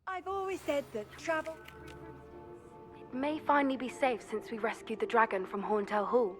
I've always said that travel... It may finally be safe since we rescued the dragon from Horntail Hall.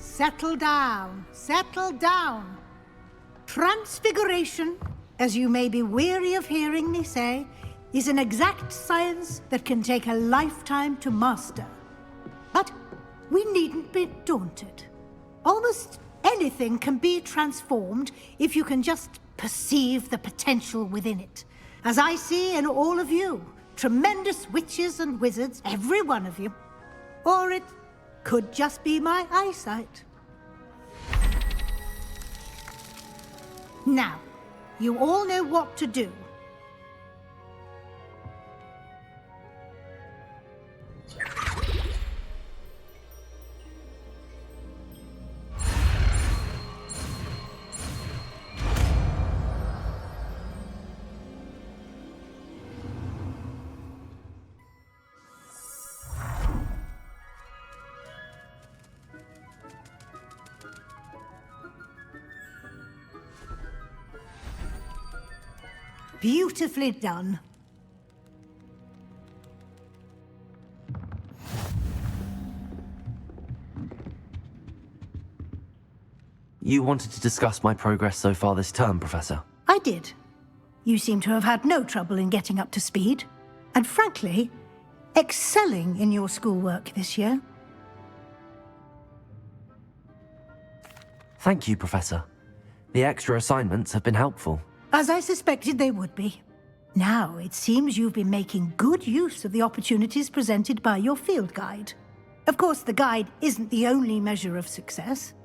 Settle down, settle down. Transfiguration, as you may be weary of hearing me say, is an exact science that can take a lifetime to master. But we needn't be daunted. Almost anything can be transformed if you can just perceive the potential within it. As I see in all of you, tremendous witches and wizards, every one of you. Or it could just be my eyesight. Now, you all know what to do. Beautifully done. You wanted to discuss my progress so far this term, Professor? I did. You seem to have had no trouble in getting up to speed. And frankly, excelling in your schoolwork this year. Thank you, Professor. The extra assignments have been helpful. As I suspected they would be. Now, it seems you've been making good use of the opportunities presented by your field guide. Of course, the guide isn't the only measure of success.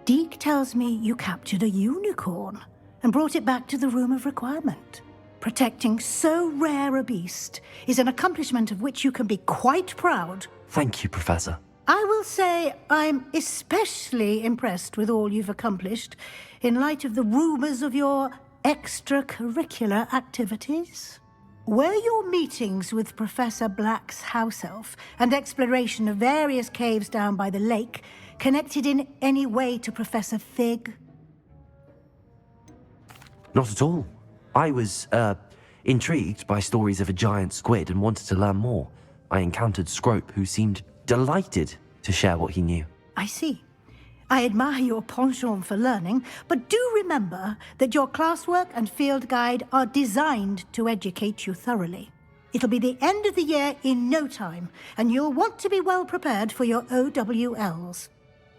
Deke tells me you captured a unicorn and brought it back to the Room of Requirement. Protecting so rare a beast is an accomplishment of which you can be quite proud. Thank you, Professor. I will say I'm especially impressed with all you've accomplished in light of the rumors of your extracurricular activities. Were your meetings with Professor Black's house elf and exploration of various caves down by the lake connected in any way to Professor Fig? Not at all. I was, intrigued by stories of a giant squid and wanted to learn more. I encountered Scrope, who seemed delighted to share what he knew. I see. I admire your penchant for learning, but do remember that your classwork and field guide are designed to educate you thoroughly. It'll be the end of the year in no time, and you'll want to be well prepared for your OWLs.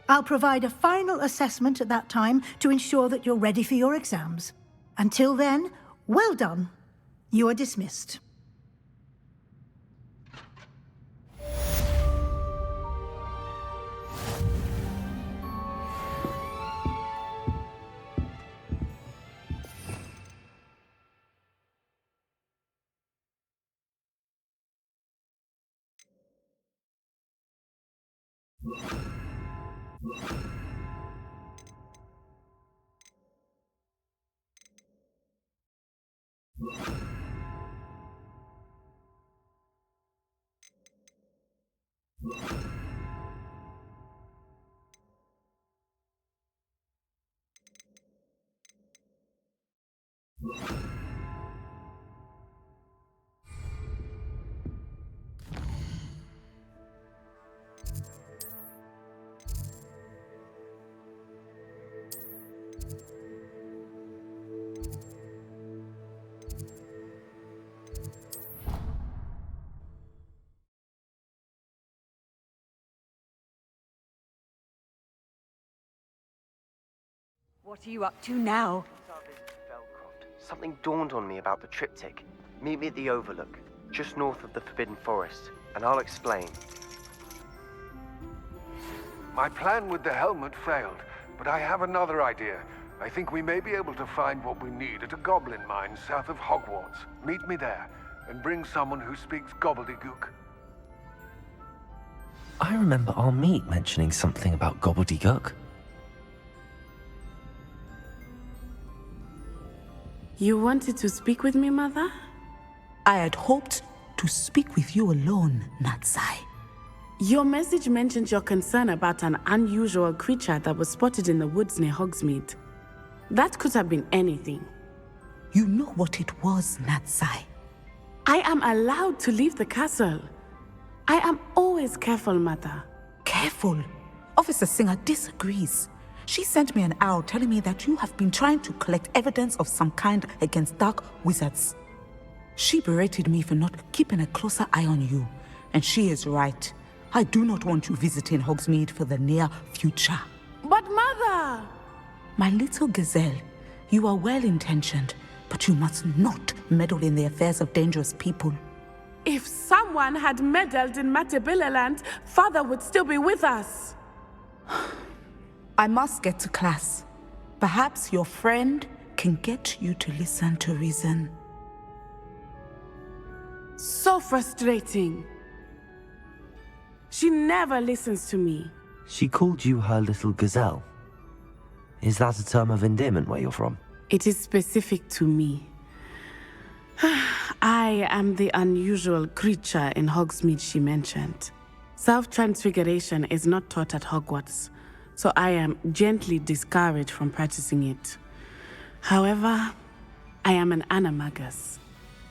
I'll provide a final assessment at that time to ensure that you're ready for your exams. Until then, well done. You are dismissed. What are you up to now? Something dawned on me about the triptych. Meet me at the Overlook, just north of the Forbidden Forest, and I'll explain. My plan with the helmet failed, but I have another idea. I think we may be able to find what we need at a goblin mine south of Hogwarts. Meet me there, and bring someone who speaks gobbledygook. I remember our meet mentioning something about gobbledygook. You wanted to speak with me, Mother? I had hoped to speak with you alone, Natsai. Your message mentioned your concern about an unusual creature that was spotted in the woods near Hogsmeade. That could have been anything. You know what it was, Natsai. I am allowed to leave the castle. I am always careful, Mother. Careful. Officer Singer disagrees. She sent me an owl telling me that you have been trying to collect evidence of some kind against dark wizards. She berated me for not keeping a closer eye on you, and she is right. I do not want you visiting Hogsmeade for the near future. But Mother! My little gazelle, you are well-intentioned, but you must not meddle in the affairs of dangerous people. If someone had meddled in Matabeleland, Father would still be with us. I must get to class. Perhaps your friend can get you to listen to reason. So frustrating. She never listens to me. She called you her little gazelle. Is that a term of endearment where you're from? It is specific to me. I am the unusual creature in Hogsmeade she mentioned. Self-transfiguration is not taught at Hogwarts, so I am gently discouraged from practicing it. However, I am an animagus,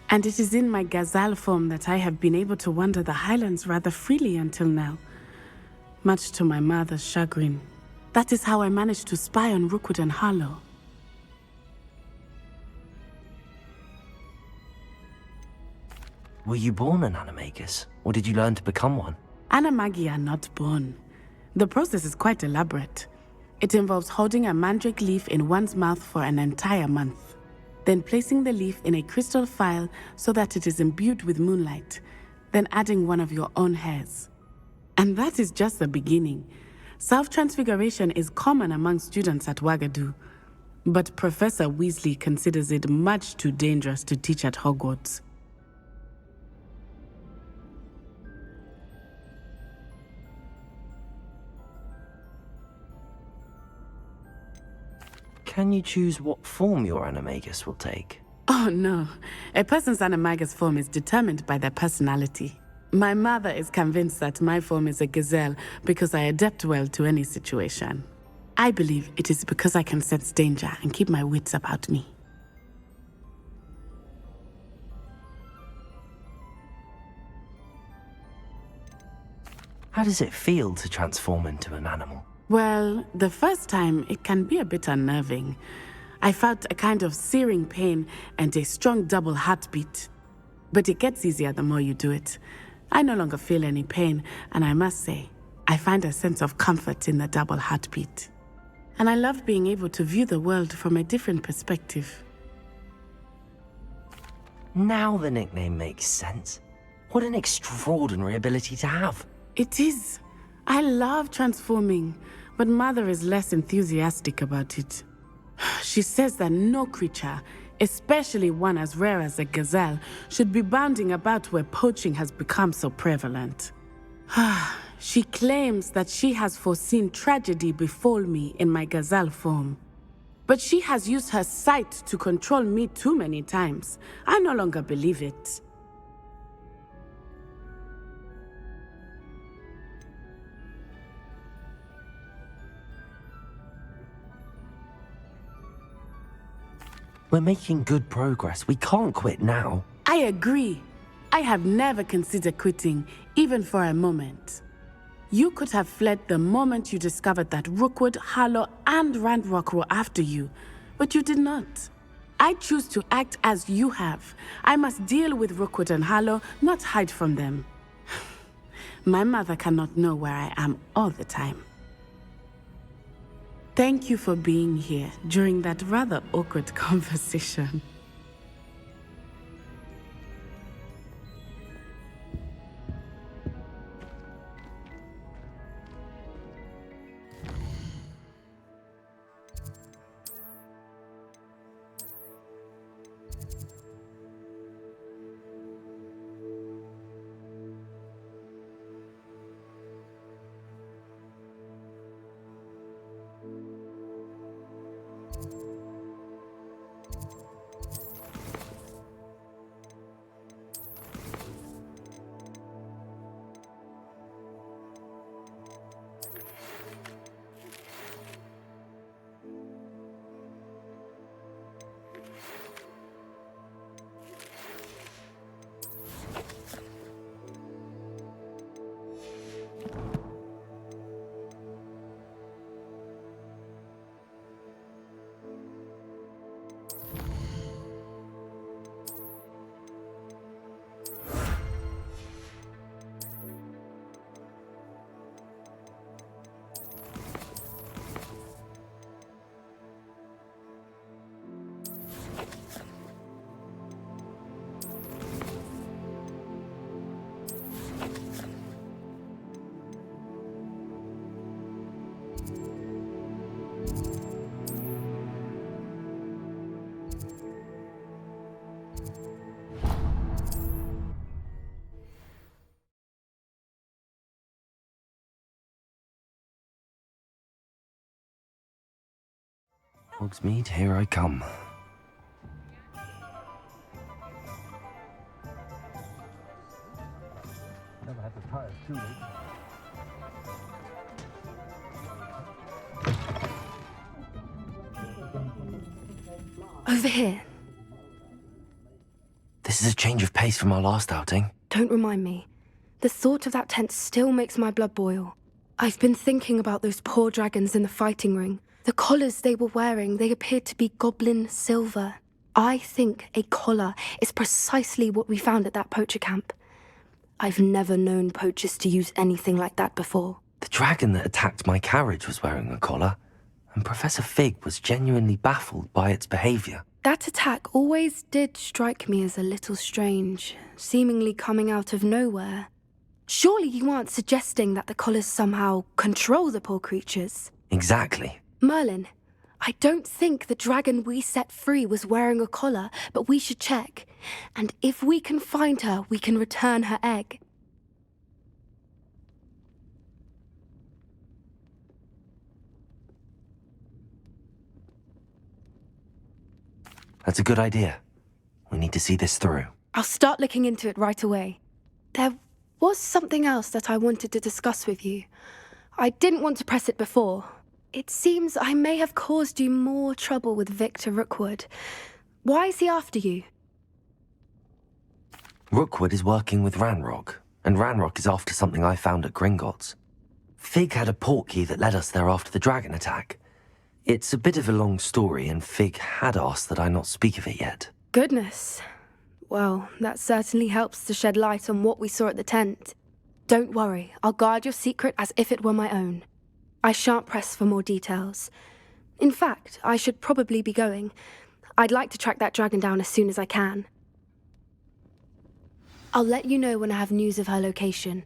and it is in my gazelle form that I have been able to wander the Highlands rather freely until now, much to my mother's chagrin. That is how I managed to spy on Rookwood and Harlow. Were you born an animagus, or did you learn to become one? Animagi are not born. The process is quite elaborate. It involves holding a mandrake leaf in one's mouth for an entire month, then placing the leaf in a crystal phial so that it is imbued with moonlight, then adding one of your own hairs. And that is just the beginning. Self-transfiguration is common among students at Wagadu, but Professor Weasley considers it much too dangerous to teach at Hogwarts. Can you choose what form your animagus will take? Oh no, a person's animagus form is determined by their personality. My mother is convinced that my form is a gazelle because I adapt well to any situation. I believe it is because I can sense danger and keep my wits about me. How does it feel to transform into an animal? Well, the first time it can be a bit unnerving. I felt a kind of searing pain and a strong double heartbeat. But it gets easier the more you do it. I no longer feel any pain, and I must say, I find a sense of comfort in the double heartbeat. And I love being able to view the world from a different perspective. Now the nickname makes sense. What an extraordinary ability to have. It is. I love transforming, but Mother is less enthusiastic about it. She says that no creature, especially one as rare as a gazelle, should be bounding about where poaching has become so prevalent. She claims that she has foreseen tragedy befall me in my gazelle form. But she has used her sight to control me too many times. I no longer believe it. We're making good progress. We can't quit now. I agree. I have never considered quitting, even for a moment. You could have fled the moment you discovered that Rookwood, Harlow, and Ranrock were after you, but you did not. I choose to act as you have. I must deal with Rookwood and Harlow, not hide from them. My mother cannot know where I am all the time. Thank you for being here during that rather awkward conversation. Hogsmeade, here I come. Over here. This is a change of pace from our last outing. Don't remind me. The thought of that tent still makes my blood boil. I've been thinking about those poor dragons in the fighting ring. The collars they were wearing, they appeared to be goblin silver. I think a collar is precisely what we found at that poacher camp. I've never known poachers to use anything like that before. The dragon that attacked my carriage was wearing a collar, and Professor Fig was genuinely baffled by its behavior. That attack always did strike me as a little strange, seemingly coming out of nowhere. Surely you aren't suggesting that the collars somehow control the poor creatures? Exactly. Merlin, I don't think the dragon we set free was wearing a collar, but we should check. And if we can find her, we can return her egg. That's a good idea. We need to see this through. I'll start looking into it right away. There was something else that I wanted to discuss with you. I didn't want to press it before. It seems I may have caused you more trouble with Victor Rookwood. Why is he after you? Rookwood is working with Ranrock, and Ranrock is after something I found at Gringotts. Fig had a portkey that led us there after the dragon attack. It's a bit of a long story, and Fig had asked that I not speak of it yet. Goodness. Well, that certainly helps to shed light on what we saw at the tent. Don't worry, I'll guard your secret as if it were my own. I shan't press for more details. In fact, I should probably be going. I'd like to track that dragon down as soon as I can. I'll let you know when I have news of her location.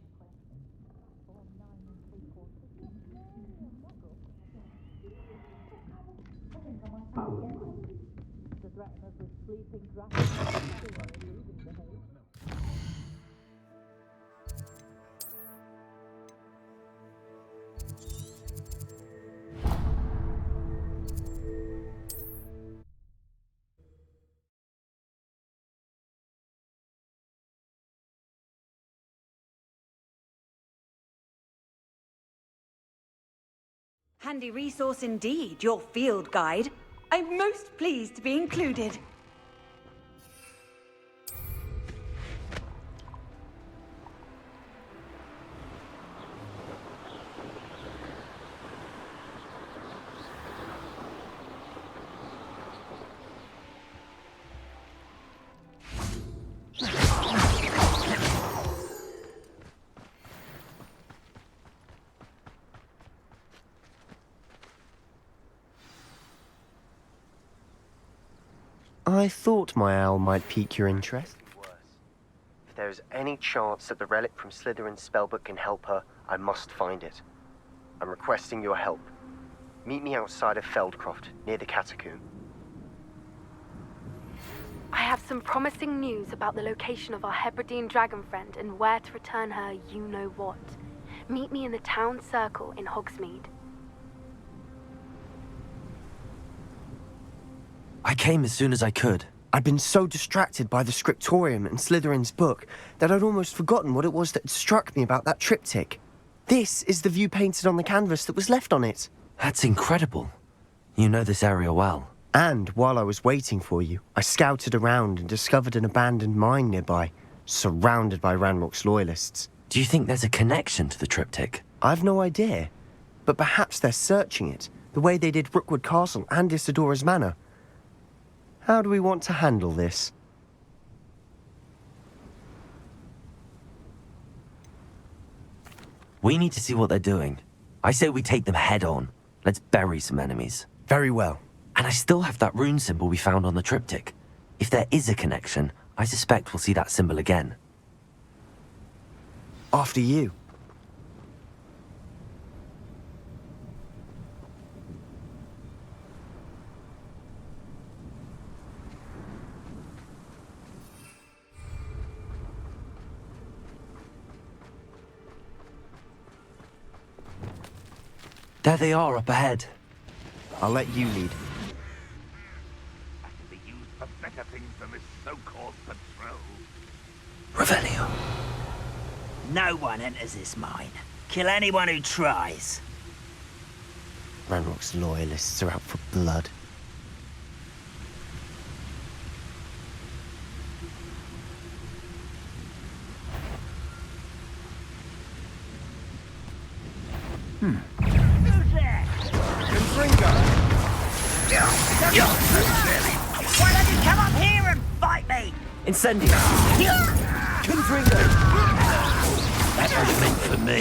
Handy resource indeed, your field guide. I'm most pleased to be included. I thought my owl might pique your interest. If there is any chance that the relic from Slytherin's spellbook can help her, I must find it. I'm requesting your help. Meet me outside of Feldcroft, near the Catacomb. I have some promising news about the location of our Hebridean dragon friend and where to return her you-know-what. Meet me in the town circle in Hogsmeade. I came as soon as I could. I'd been so distracted by the scriptorium and Slytherin's book that I'd almost forgotten what it was that had struck me about that triptych. This is the view painted on the canvas that was left on it. That's incredible. You know this area well. And while I was waiting for you, I scouted around and discovered an abandoned mine nearby, surrounded by Ranrock's loyalists. Do you think there's a connection to the triptych? I've no idea, but perhaps they're searching it, the way they did Rookwood Castle and Isidora's Manor. How do we want to handle this? We need to see what they're doing. I say we take them head on. Let's bury some enemies. Very well. And I still have that rune symbol we found on the triptych. If there is a connection, I suspect we'll see that symbol again. After you. There they are up ahead. I'll let you lead. No one enters this mine. Kill anyone who tries. Ranrock's loyalists are out for blood. Why don't you come up here and fight me? Incendio! Confringo! That was meant for me.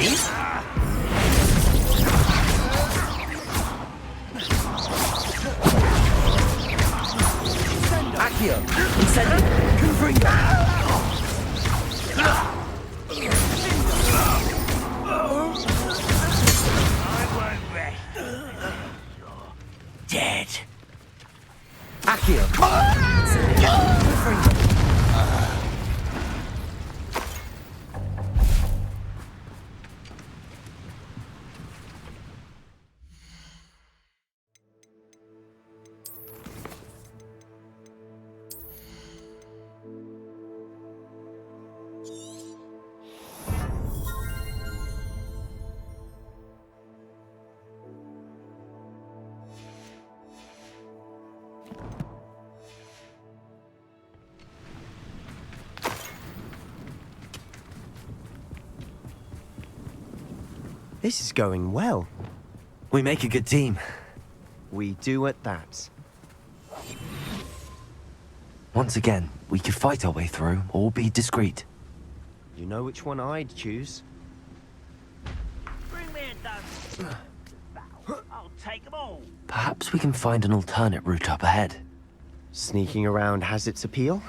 Accio! Incendio! Confringo! I won't rest. Dead. Accio! Incendio! Confringo! This is going well. We make a good team. We do at that. Once again, we could fight our way through, or be discreet. You know which one I'd choose. Bring me a dozen. I'll take them all. Perhaps we can find an alternate route up ahead. Sneaking around has its appeal.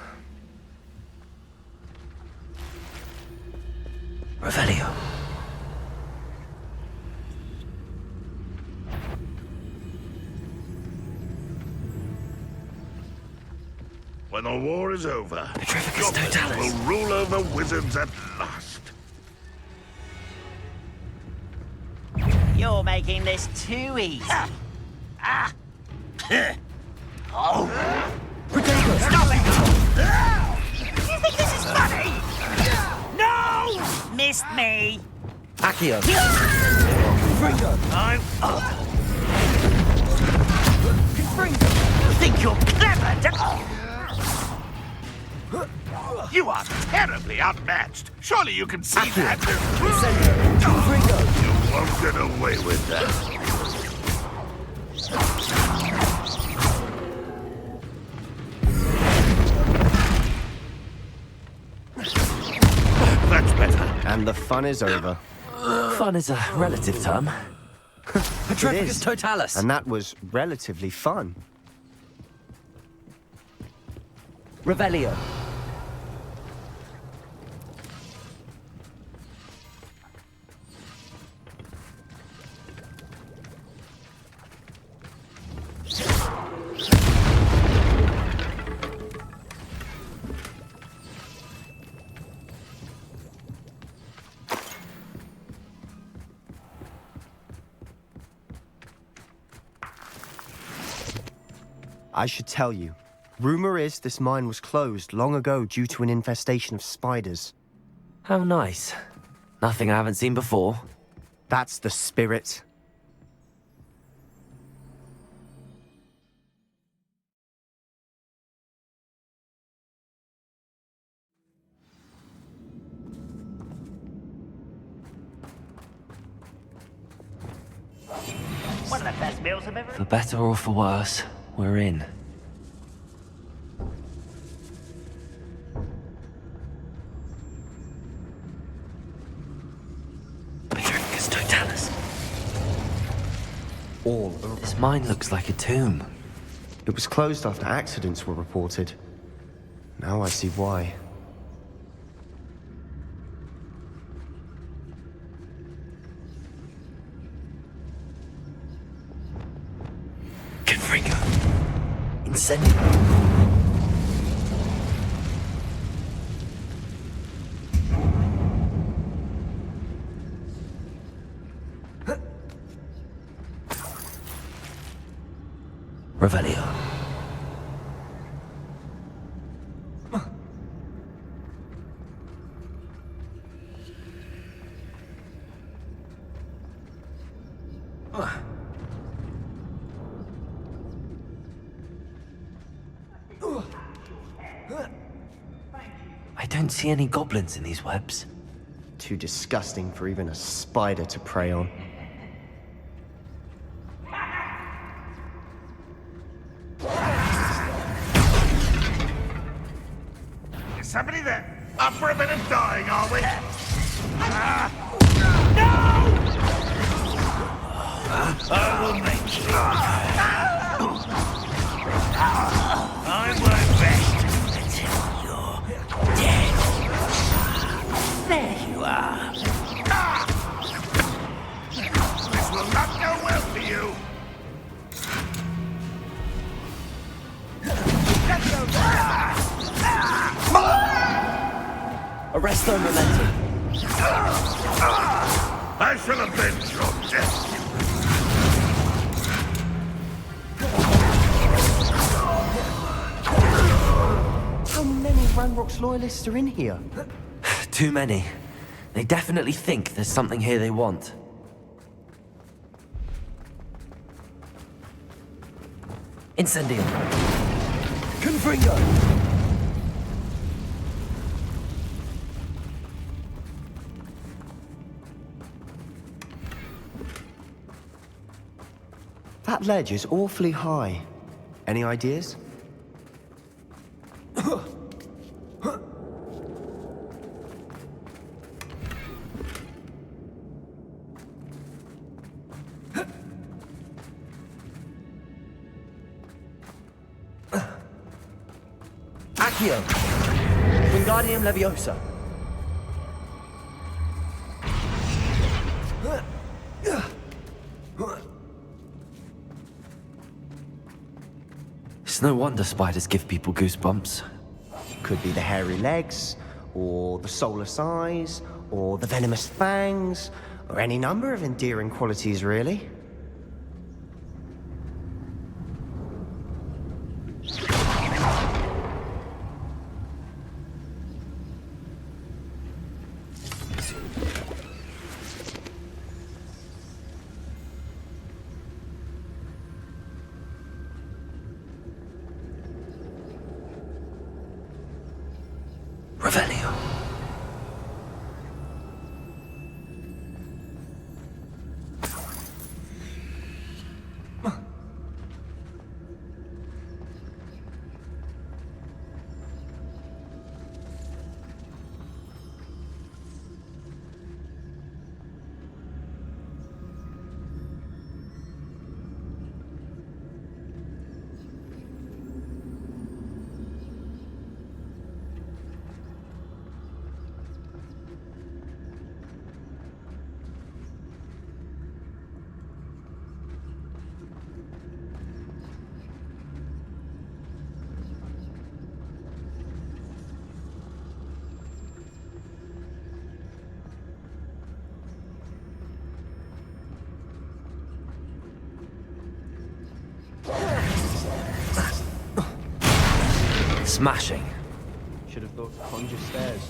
Revelio. When the war is over, Petrificus goblins Totalis. will rule over wizards at last. You're making this too easy. Oh! Stop it! You think this is funny? No! Missed me. Accio! I'm up. You think you're clever, You are terribly outmatched. Surely you can see that. You won't get away with that. That's better. And the fun is over. Fun is a relative term. It Petrificus is. Totalis. And that was relatively fun. Revelio. I should tell you. Rumor is this mine was closed long ago due to an infestation of spiders. How nice. Nothing I haven't seen before. That's the spirit. One of the best meals I've ever For better or for worse, we're in. Petrificus Totalis. All. This mine looks like a tomb. It was closed after accidents were reported. Now I see why. Confringo. Incendio. Revelio. I don't see any goblins in these webs. Too disgusting for even a spider to prey on. Is somebody there? Up for a bit of dying, are we? I will make you. I work best until you're dead. There you are. This will not go well for you. Arrest their momentum. I shall avenge your death. How many Ranrock's loyalists are in here? Too many. They definitely think there's something here they want. Incendio. Confringo. That ledge is awfully high. Any ideas? Accio. Wingardium Leviosa. It's no wonder spiders give people goosebumps. Could be the hairy legs, or the soulless eyes, or the venomous fangs, or any number of endearing qualities, really. Revelio. Smashing. Should have thought to conjure stairs.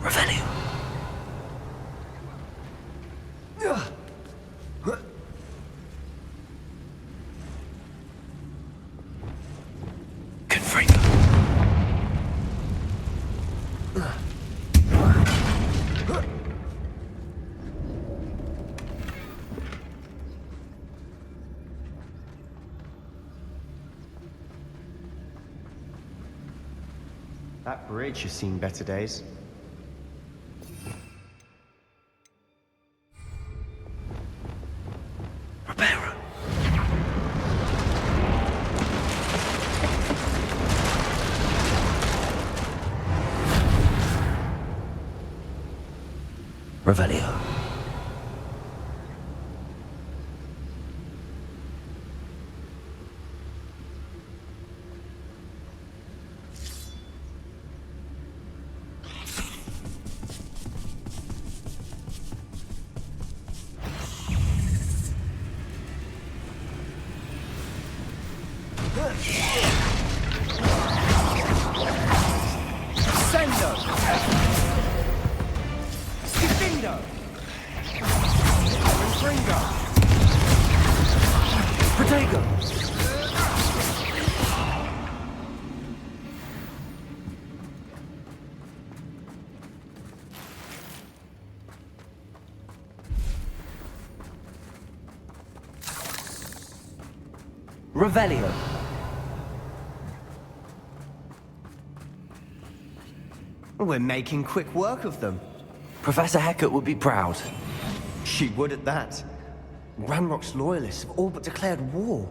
Revelio. Confringo. That bridge has seen better days. Reparo. Revelio. Protego! Revelio. We're making quick work of them. Professor Hecat would be proud. She would at that. Ranrock's loyalists have all but declared war.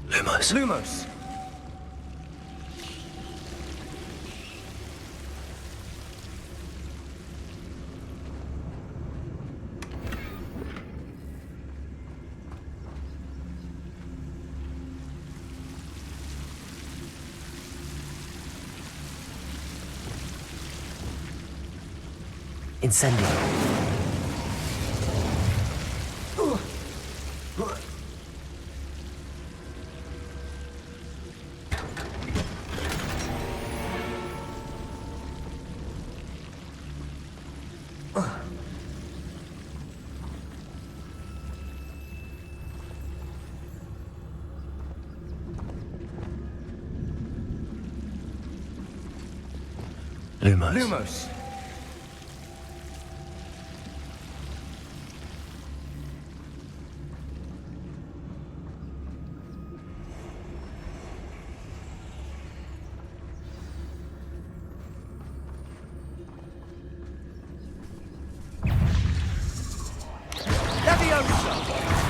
Lumos. Lumos! Incendio. Lumos. Lumos!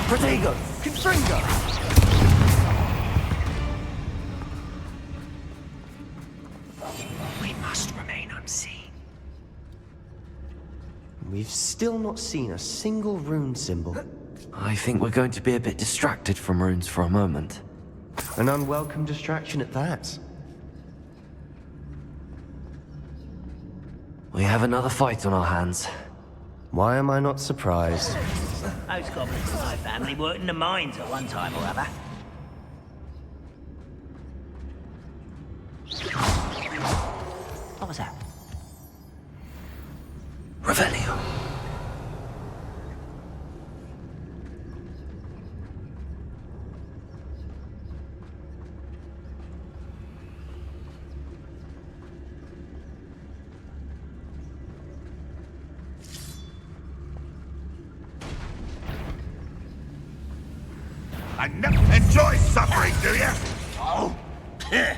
Protego! Confringo! We must remain unseen. We've still not seen a single rune symbol. I think we're going to be a bit distracted from runes for a moment. An unwelcome distraction at that. We have another fight on our hands. Why am I not surprised? Those goblins in my family worked in the mines at one time or other. What was that? Revelio. Enjoy suffering, do you? Oh. Get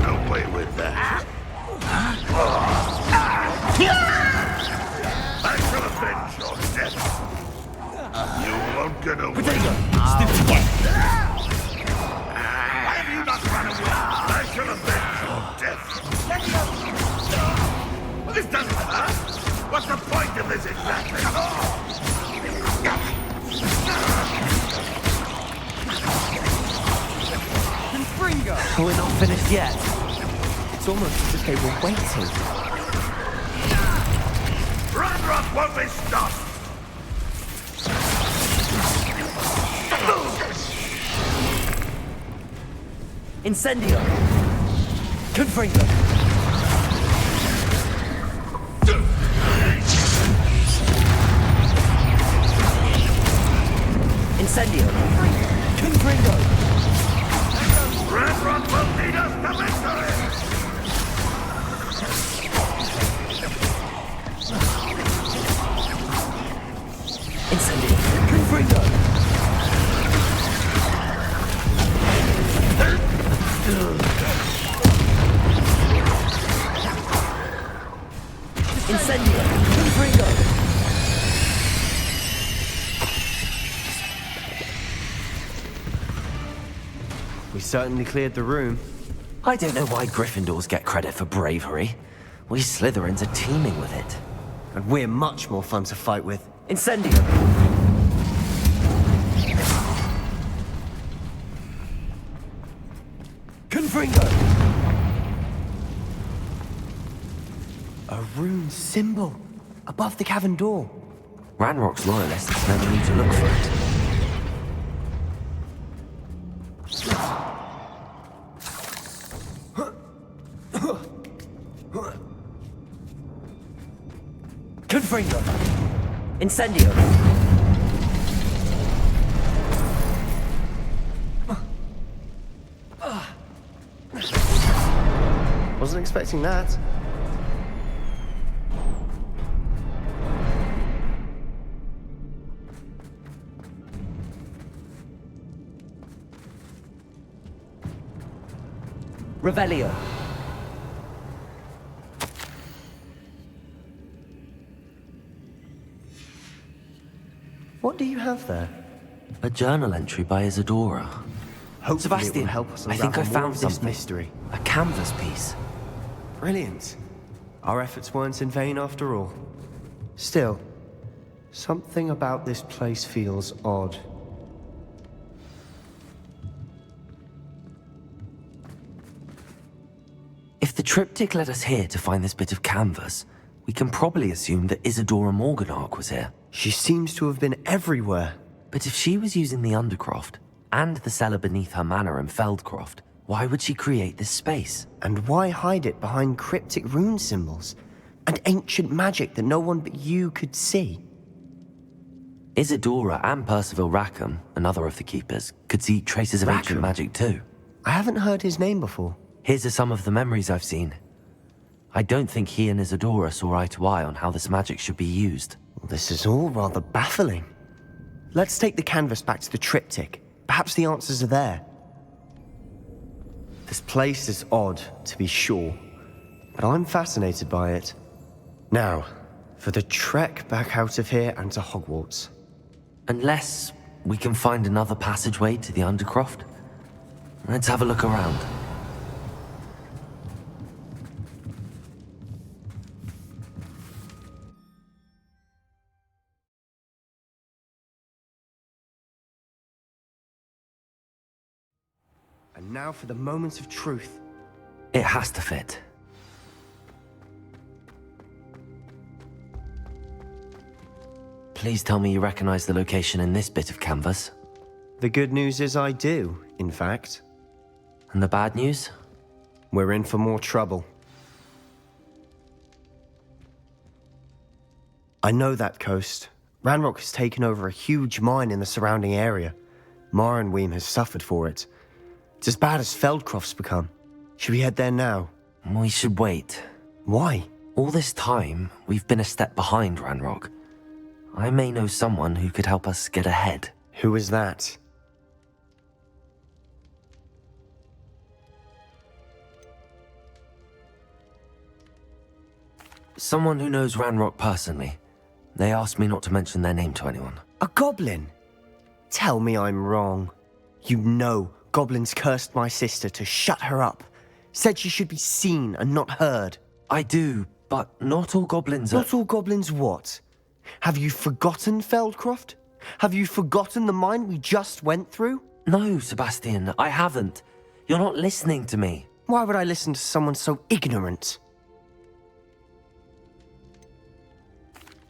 away with that. I shall avenge your death. You won't get away. Why have you not run away? I shall avenge your death. Well, this doesn't hurt. What's the point of this exactly? We're not finished yet. It's almost as if they were waiting. Ranrock won't be stopped! Incendio. Confringo. Incendio. Confringo. Ranrock will lead us to victory! Incendio. Confringo. Incendio. Confringo. We certainly cleared the room. I don't know why Gryffindors get credit for bravery. We Slytherins are teeming with it. And we're much more fun to fight with. Incendio. Confringo. A rune symbol above the cavern door. Ranrock's loyalists never need to look for it. Confringo. Incendio. Wasn't expecting that. Revelio. What do you have there? A journal entry by Isadora. Hopefully Sebastian, it will help us I think I unravel more found of this something. mystery. A canvas piece. Brilliant. Our efforts weren't in vain after all. Still, something about this place feels odd. If the triptych led us here to find this bit of canvas, we can probably assume that Isadora Morganark was here. She seems to have been everywhere. But if she was using the Undercroft, and the cellar beneath her manor in Feldcroft, why would she create this space? And why hide it behind cryptic rune symbols? And ancient magic that no one but you could see? Isadora and Percival Rackham, another of the keepers, could see traces of ancient Rackham? magic too. I haven't heard his name before. Here are some of the memories I've seen. I don't think he and Isadora saw eye to eye on how this magic should be used. This is all rather baffling. Let's take the canvas back to the triptych. Perhaps the answers are there. This place is odd, to be sure, but I'm fascinated by it. Now, for the trek back out of here and to Hogwarts. Unless we can find another passageway to the Undercroft. Let's have a look around. And now for the moment of truth. It has to fit. Please tell me you recognize the location in this bit of canvas. The good news is I do, in fact. And the bad news? We're in for more trouble. I know that coast. Ranrock has taken over a huge mine in the surrounding area. Marrenweem has suffered for it. It's as bad as Feldcroft's become. Should we head there now? We should wait. Why? All this time, we've been a step behind Ranrock. I may know someone who could help us get ahead. Who is that? Someone who knows Ranrock personally. They asked me not to mention their name to anyone. A goblin? Tell me I'm wrong. You know goblins cursed my sister to shut her up. Said she should be seen and not heard. I do, but not all goblins are... Not all goblins what? Have you forgotten Feldcroft? Have you forgotten the mine we just went through? No, Sebastian, I haven't. You're not listening to me. Why would I listen to someone so ignorant?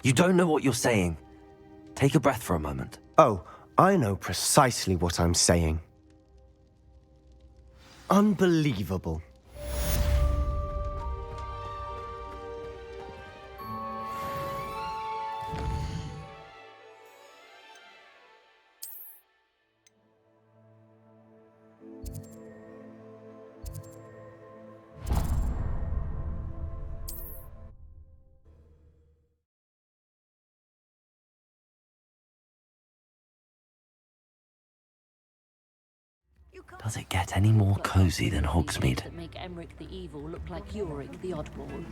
You don't know what you're saying. Take a breath for a moment. Oh, I know precisely what I'm saying. Unbelievable. Does it get any more cozy than Hogsmeade? Make Emmerich the Evil look like Yorick the Oddball.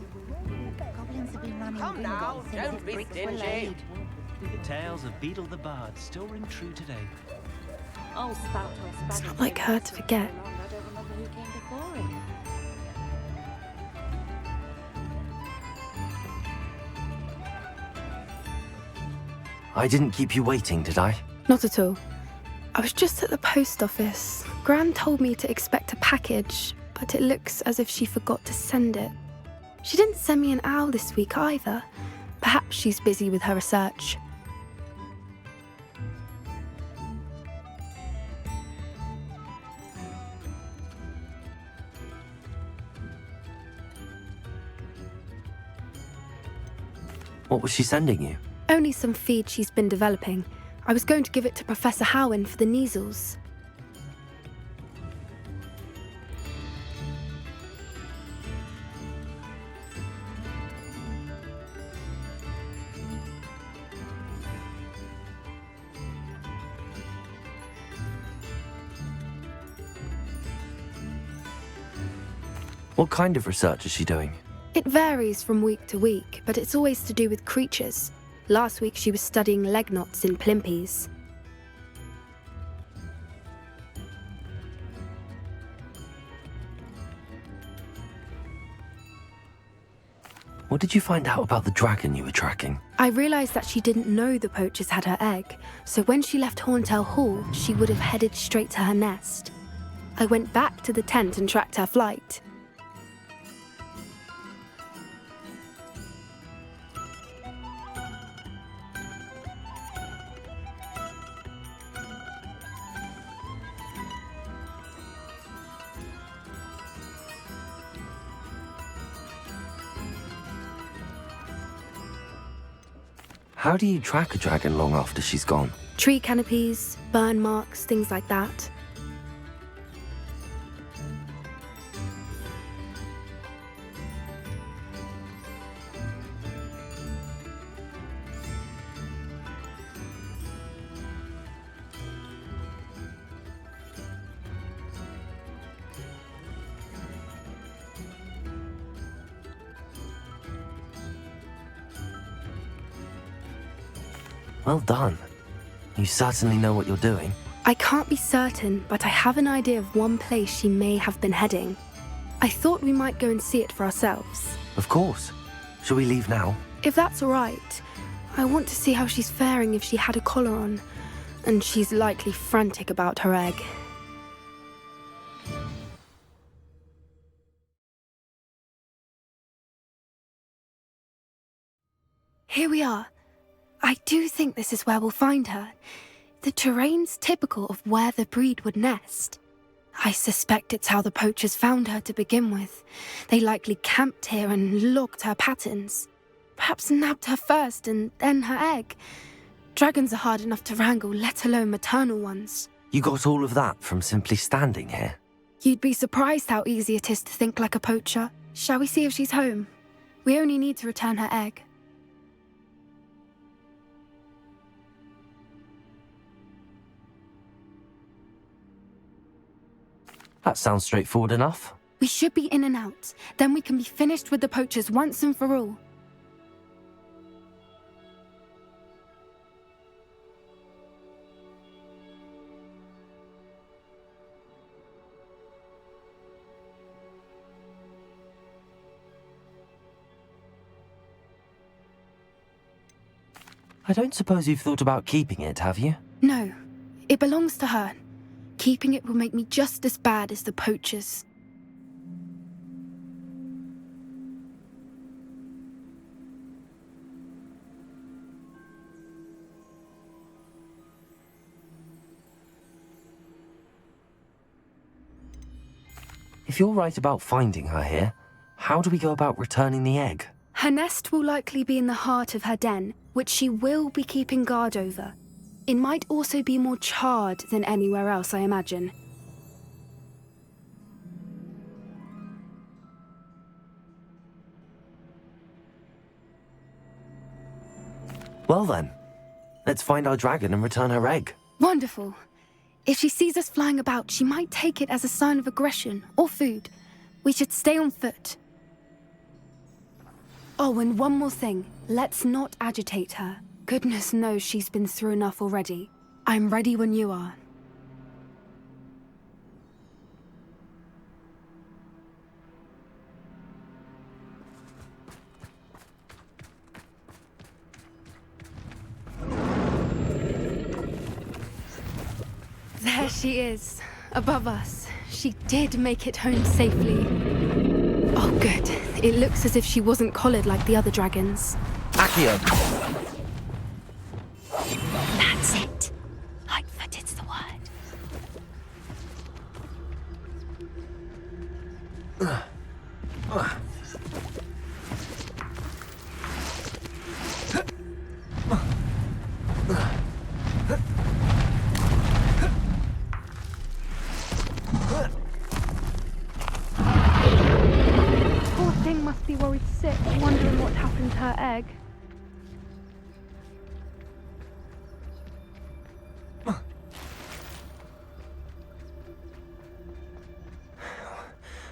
Goblins have been running Gringotts since his bricks were laid. The tales of Beetle the Bard still ring true today. Oh, spout or It's not like her to forget. I don't remember who came before him. I didn't keep you waiting, did I? Not at all. I was just at the post office. Gran told me to expect a package, but it looks as if she forgot to send it. She didn't send me an owl this week either. Perhaps she's busy with her research. What was she sending you? Only some feed she's been developing. I was going to give it to Professor Howen for the measles. What kind of research is she doing? It varies from week to week, but it's always to do with creatures. Last week she was studying leg knots in plimpies. What did you find out about the dragon you were tracking? I realised that she didn't know the poachers had her egg, so when she left Horntail Hall, she would have headed straight to her nest. I went back to the tent and tracked her flight. How do you track a dragon long after she's gone? Tree canopies, burn marks, things like that. Well done. You certainly know what you're doing. I can't be certain, but I have an idea of one place she may have been heading. I thought we might go and see it for ourselves. Of course. Shall we leave now? If that's all right. I want to see how she's faring if she had a collar on. And she's likely frantic about her egg. Here we are. I do think this is where we'll find her. The terrain's typical of where the breed would nest. I suspect it's how the poachers found her to begin with. They likely camped here and logged her patterns. Perhaps nabbed her first and then her egg. Dragons are hard enough to wrangle, let alone maternal ones. You got all of that from simply standing here? You'd be surprised how easy it is to think like a poacher. Shall we see if she's home? We only need to return her egg. That sounds straightforward enough. We should be in and out. Then we can be finished with the poachers once and for all. I don't suppose you've thought about keeping it, have you? No, it belongs to her. Keeping it will make me just as bad as the poachers. If you're right about finding her here, how do we go about returning the egg? Her nest will likely be in the heart of her den, which she will be keeping guard over. It might also be more charred than anywhere else, I imagine. Well then, let's find our dragon and return her egg. Wonderful. If she sees us flying about, she might take it as a sign of aggression or food. We should stay on foot. Oh, and one more thing. Let's not agitate her. Goodness knows she's been through enough already. I'm ready when you are. There she is, above us. She did make it home safely. Oh, good. It looks as if she wasn't collared like the other dragons. Accio! That's it. Lightfooted's the word. Poor thing must be worried sick, wondering what happened to her egg.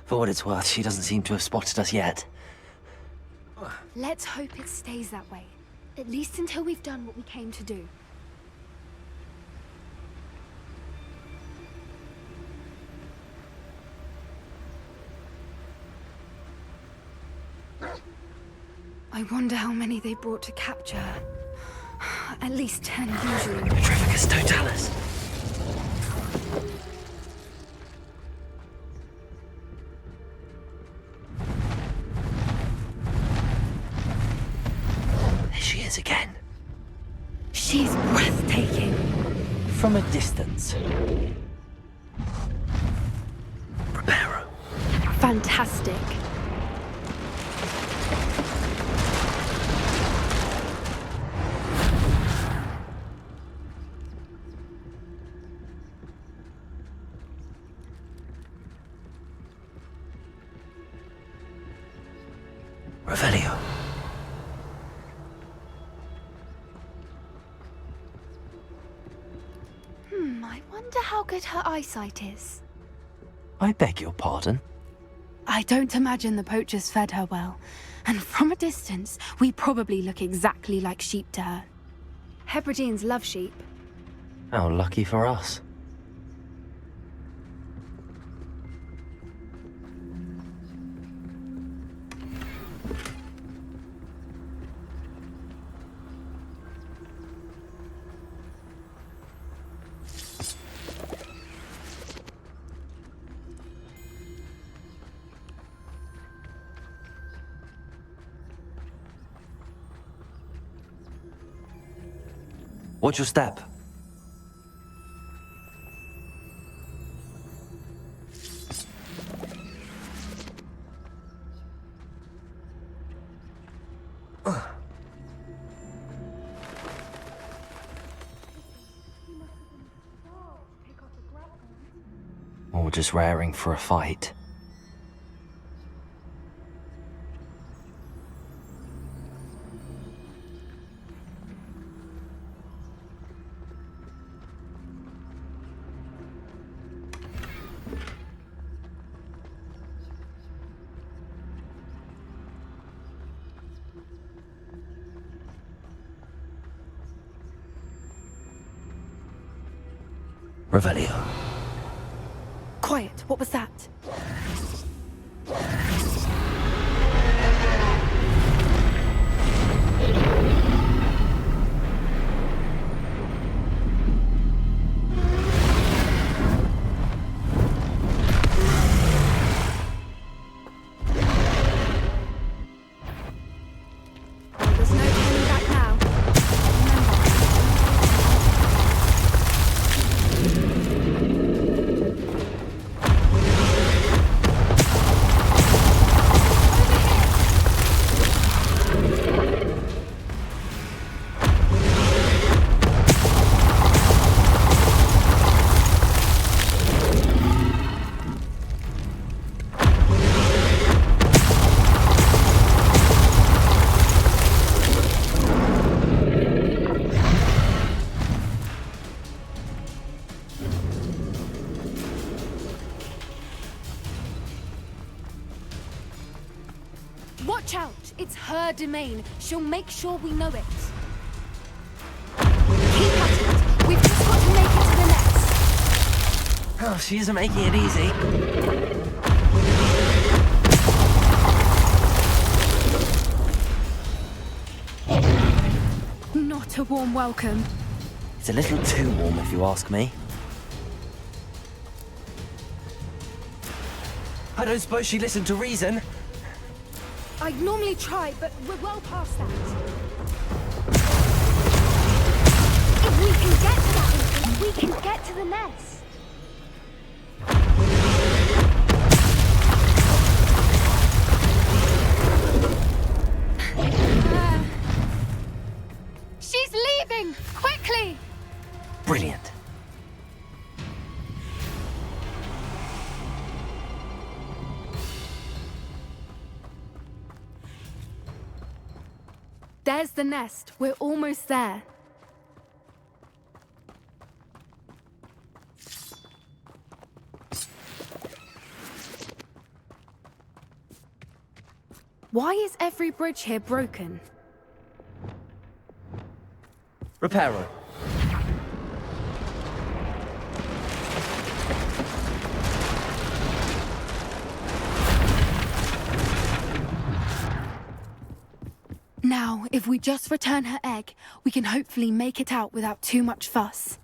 For what it's worth, she doesn't seem to have spotted us yet. Let's hope it stays that way. At least until we've done what we came to do. I wonder how many they brought to capture her. At least 10 usually. Petrificus totalis. There she is again. She's breathtaking. From a distance. Preparo. Fantastic. Revelio. I wonder how good her eyesight is. I beg your pardon? I don't imagine the poachers fed her well. And from a distance, we probably look exactly like sheep to her. Hebrideans love sheep. How lucky for us. Watch your step. Or just raring for a fight. Revelio. Quiet, what was that? There's no turning back now. Watch out! It's her domain. She'll make sure we know it. Keep at it. We've just got to make it to the nest. Oh, she isn't making it easy. Not a warm welcome. It's a little too warm, if you ask me. I don't suppose she listened to reason. I'd normally try, but we're well past that. If we can get to that infant, we can get to the nest. She's there's the nest. We're almost there. Why is every bridge here broken? Reparo. Now, if we just return her egg, we can hopefully make it out without too much fuss.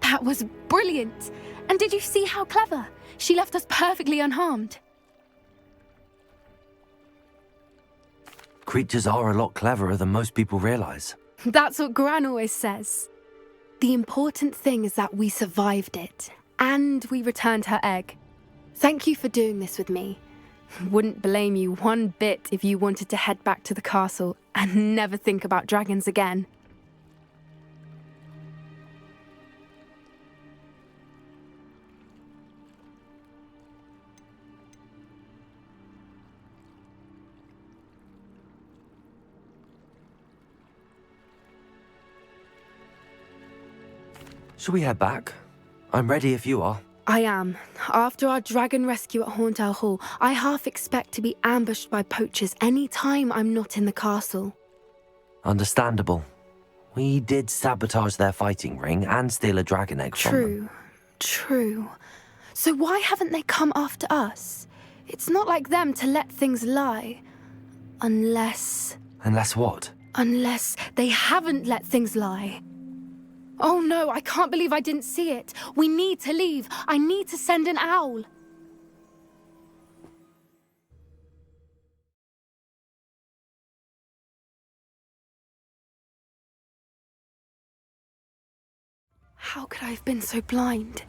That was brilliant! And did you see how clever? She left us perfectly unharmed. Creatures are a lot cleverer than most people realize. That's what Gran always says. The important thing is that we survived it, and we returned her egg. Thank you for doing this with me. Wouldn't blame you one bit if you wanted to head back to the castle and never think about dragons again. Shall we head back? I'm ready if you are. I am. After our dragon rescue at Hauntel Hall, I half expect to be ambushed by poachers any time I'm not in the castle. Understandable. We did sabotage their fighting ring and steal a dragon egg from them. True. So why haven't they come after us? It's not like them to let things lie. Unless what? Unless they haven't let things lie. Oh no, I can't believe I didn't see it. We need to leave. I need to send an owl. How could I have been so blind?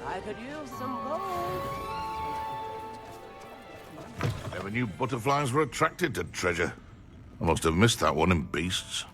I could use some gold. Never knew butterflies were attracted to treasure. I must have missed that one in Beasts.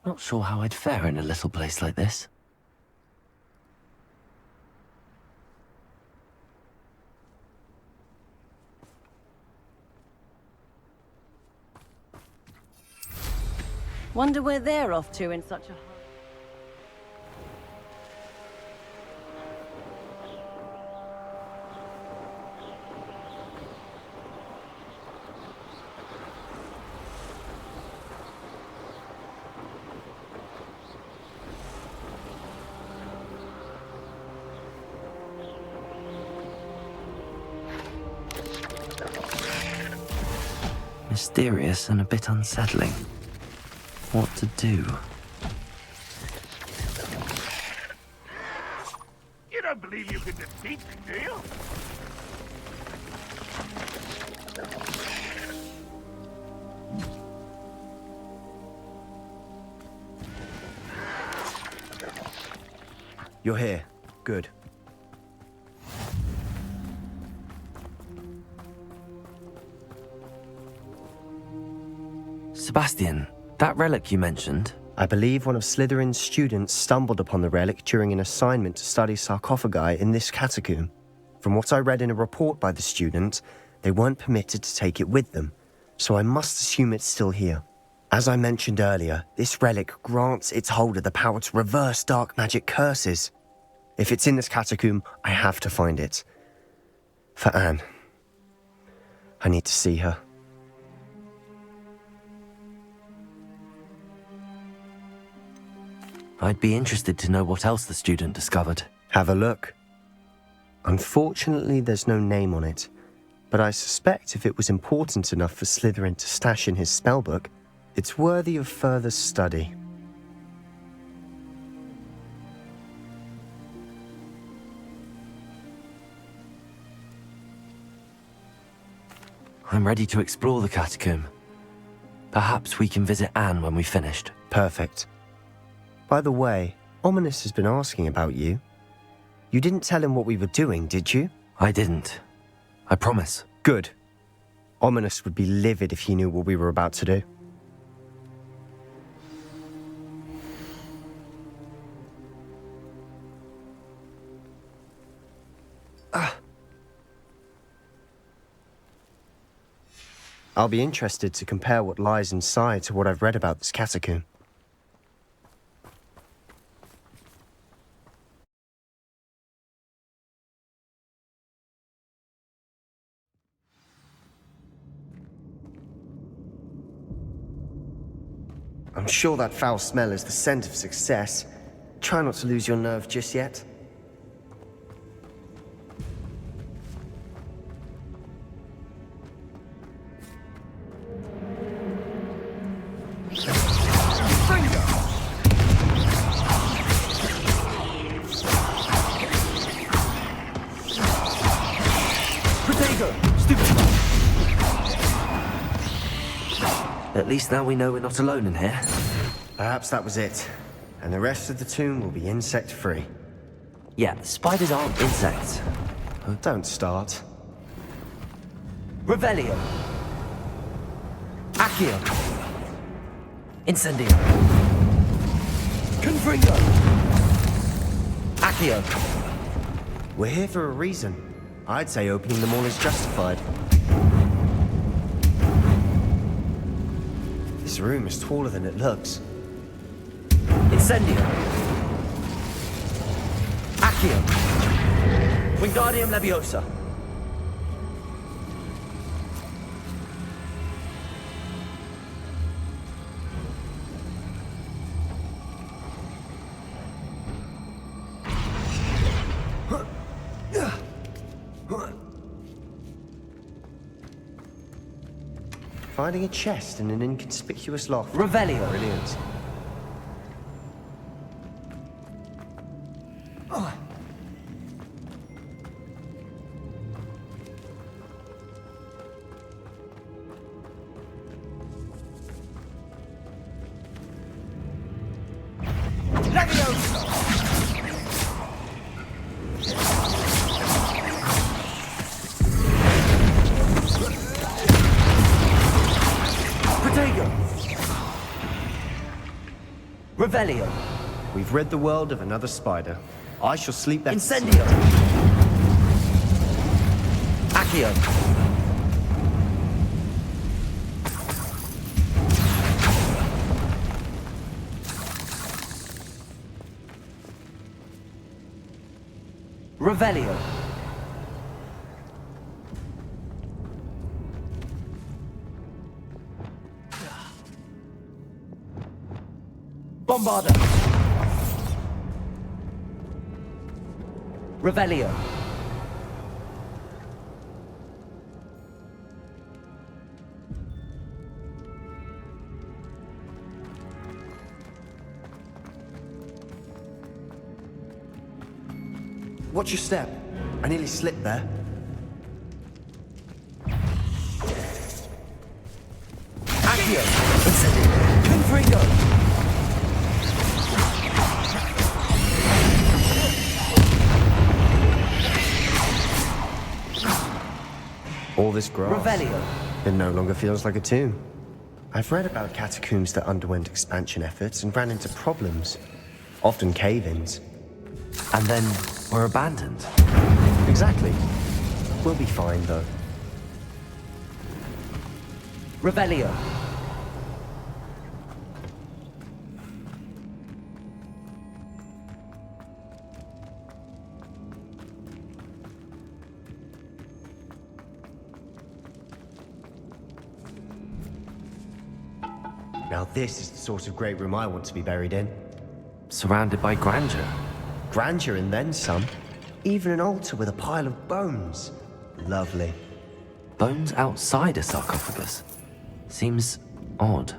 Not sure how I'd fare in a little place like this. Wonder where they're off to in such a hurry. Mysterious and a bit unsettling. What to do? You don't believe you can defeat me, do you? You're here. Good. Sebastian, that relic you mentioned, I believe one of Slytherin's students stumbled upon the relic during an assignment to study sarcophagi in this catacomb. From what I read in a report by the student, they weren't permitted to take it with them, so I must assume it's still here. As I mentioned earlier, this relic grants its holder the power to reverse dark magic curses. If it's in this catacomb, I have to find it. For Anne. I need to see her. I'd be interested to know what else the student discovered. Have a look. Unfortunately, there's no name on it, but I suspect if it was important enough for Slytherin to stash in his spellbook, it's worthy of further study. I'm ready to explore the catacomb. Perhaps we can visit Anne when we've finished. Perfect. By the way, Ominous has been asking about you. You didn't tell him what we were doing, did you? I didn't. I promise. Good. Ominous would be livid if he knew what we were about to do. I'll be interested to compare what lies inside to what I've read about this catacomb. I'm sure that foul smell is the scent of success. Try not to lose your nerve just yet. At least now we know we're not alone in here. Perhaps that was it. And the rest of the tomb will be insect-free. Yeah, the spiders aren't insects. Oh, don't start. Revelio. Accio. Incendio. Confringo. Accio. We're here for a reason. I'd say opening them all is justified. This room is taller than it looks. Incendio. Accio. Wingardium Leviosa. Finding a chest in an inconspicuous loft. Revelio. Brilliant. Revelio. We've rid the world of another spider. I shall sleep that. Incendio. Accio. Revelio. Bombarda. Revelio. Watch your step. I nearly slipped there. Accio! Confringo! All this grass. Revelio. It no longer feels like a tomb. I've read about catacombs that underwent expansion efforts and ran into problems. Often cave-ins. And then were abandoned. Exactly. We'll be fine, though. Revelio. Now this is the sort of great room I want to be buried in. Surrounded by grandeur. Grandeur and then some. Even an altar with a pile of bones. Lovely. Bones outside a sarcophagus. Seems odd.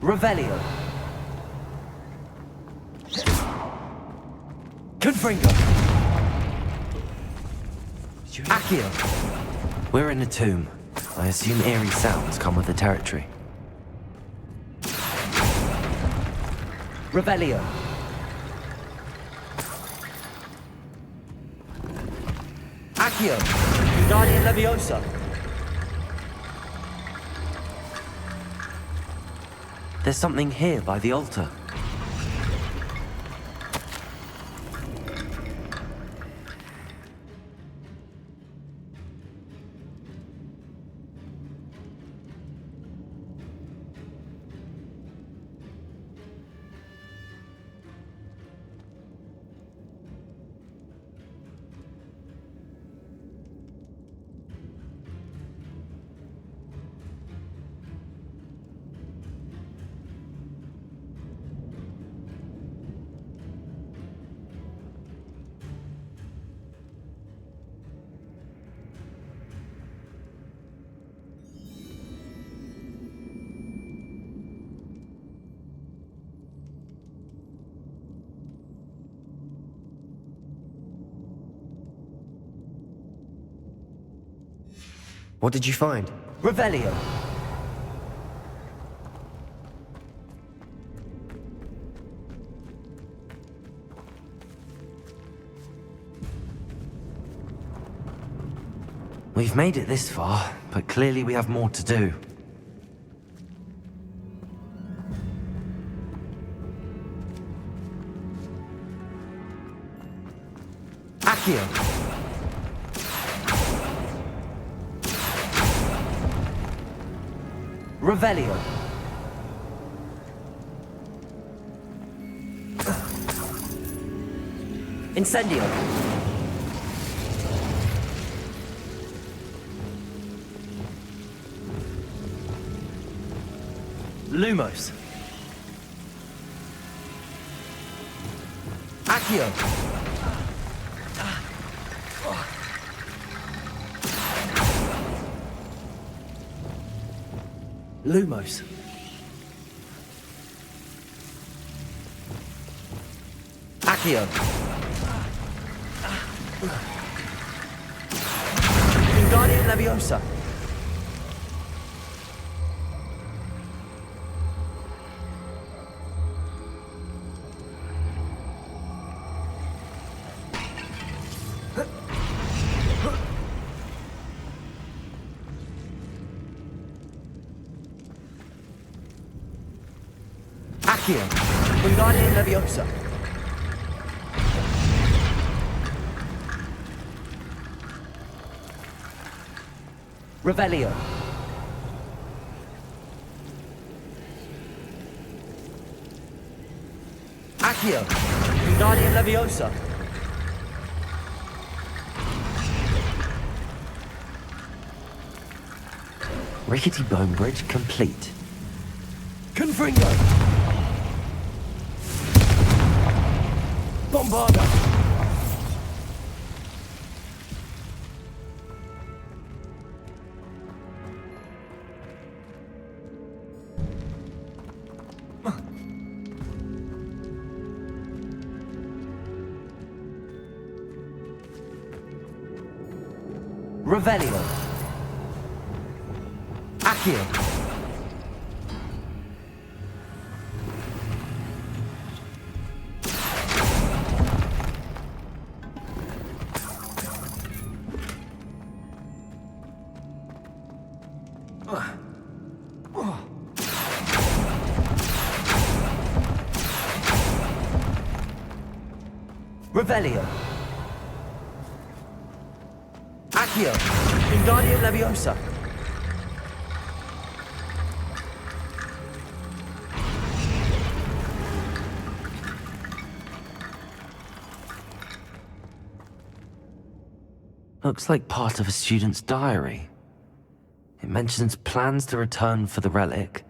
Revelio. Confringo. Accio. We're in a tomb. I assume eerie sounds come with the territory. Revelio. Accio. Guardian Leviosa. There's something here by the altar. What did you find? Revelio. We've made it this far, but clearly we have more to do. Accio. Revelio. Incendio. Lumos. Accio. Lumos. Accio. Guardian Leviosa. Accio. Guardian Leviosa. Revelio. Accio. Guardian Leviosa. Rickety bone bridge complete. Confringo. Bombarda. Revelio. Accio. Revelio. Accio. Wingardium Leviosa. Looks like part of a student's diary. It mentions plans to return for the relic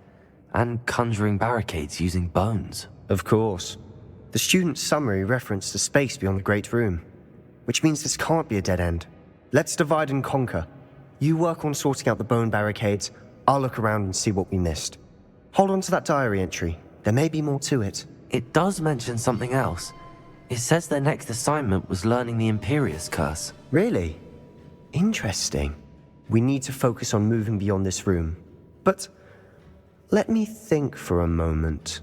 and conjuring barricades using bones. Of course. The student's summary referenced the space beyond the Great Room, which means this can't be a dead end. Let's divide and conquer. You work on sorting out the bone barricades, I'll look around and see what we missed. Hold on to that diary entry. There may be more to it. It does mention something else. It says their next assignment was learning the Imperius Curse. Really? Interesting. We need to focus on moving beyond this room. But let me think for a moment.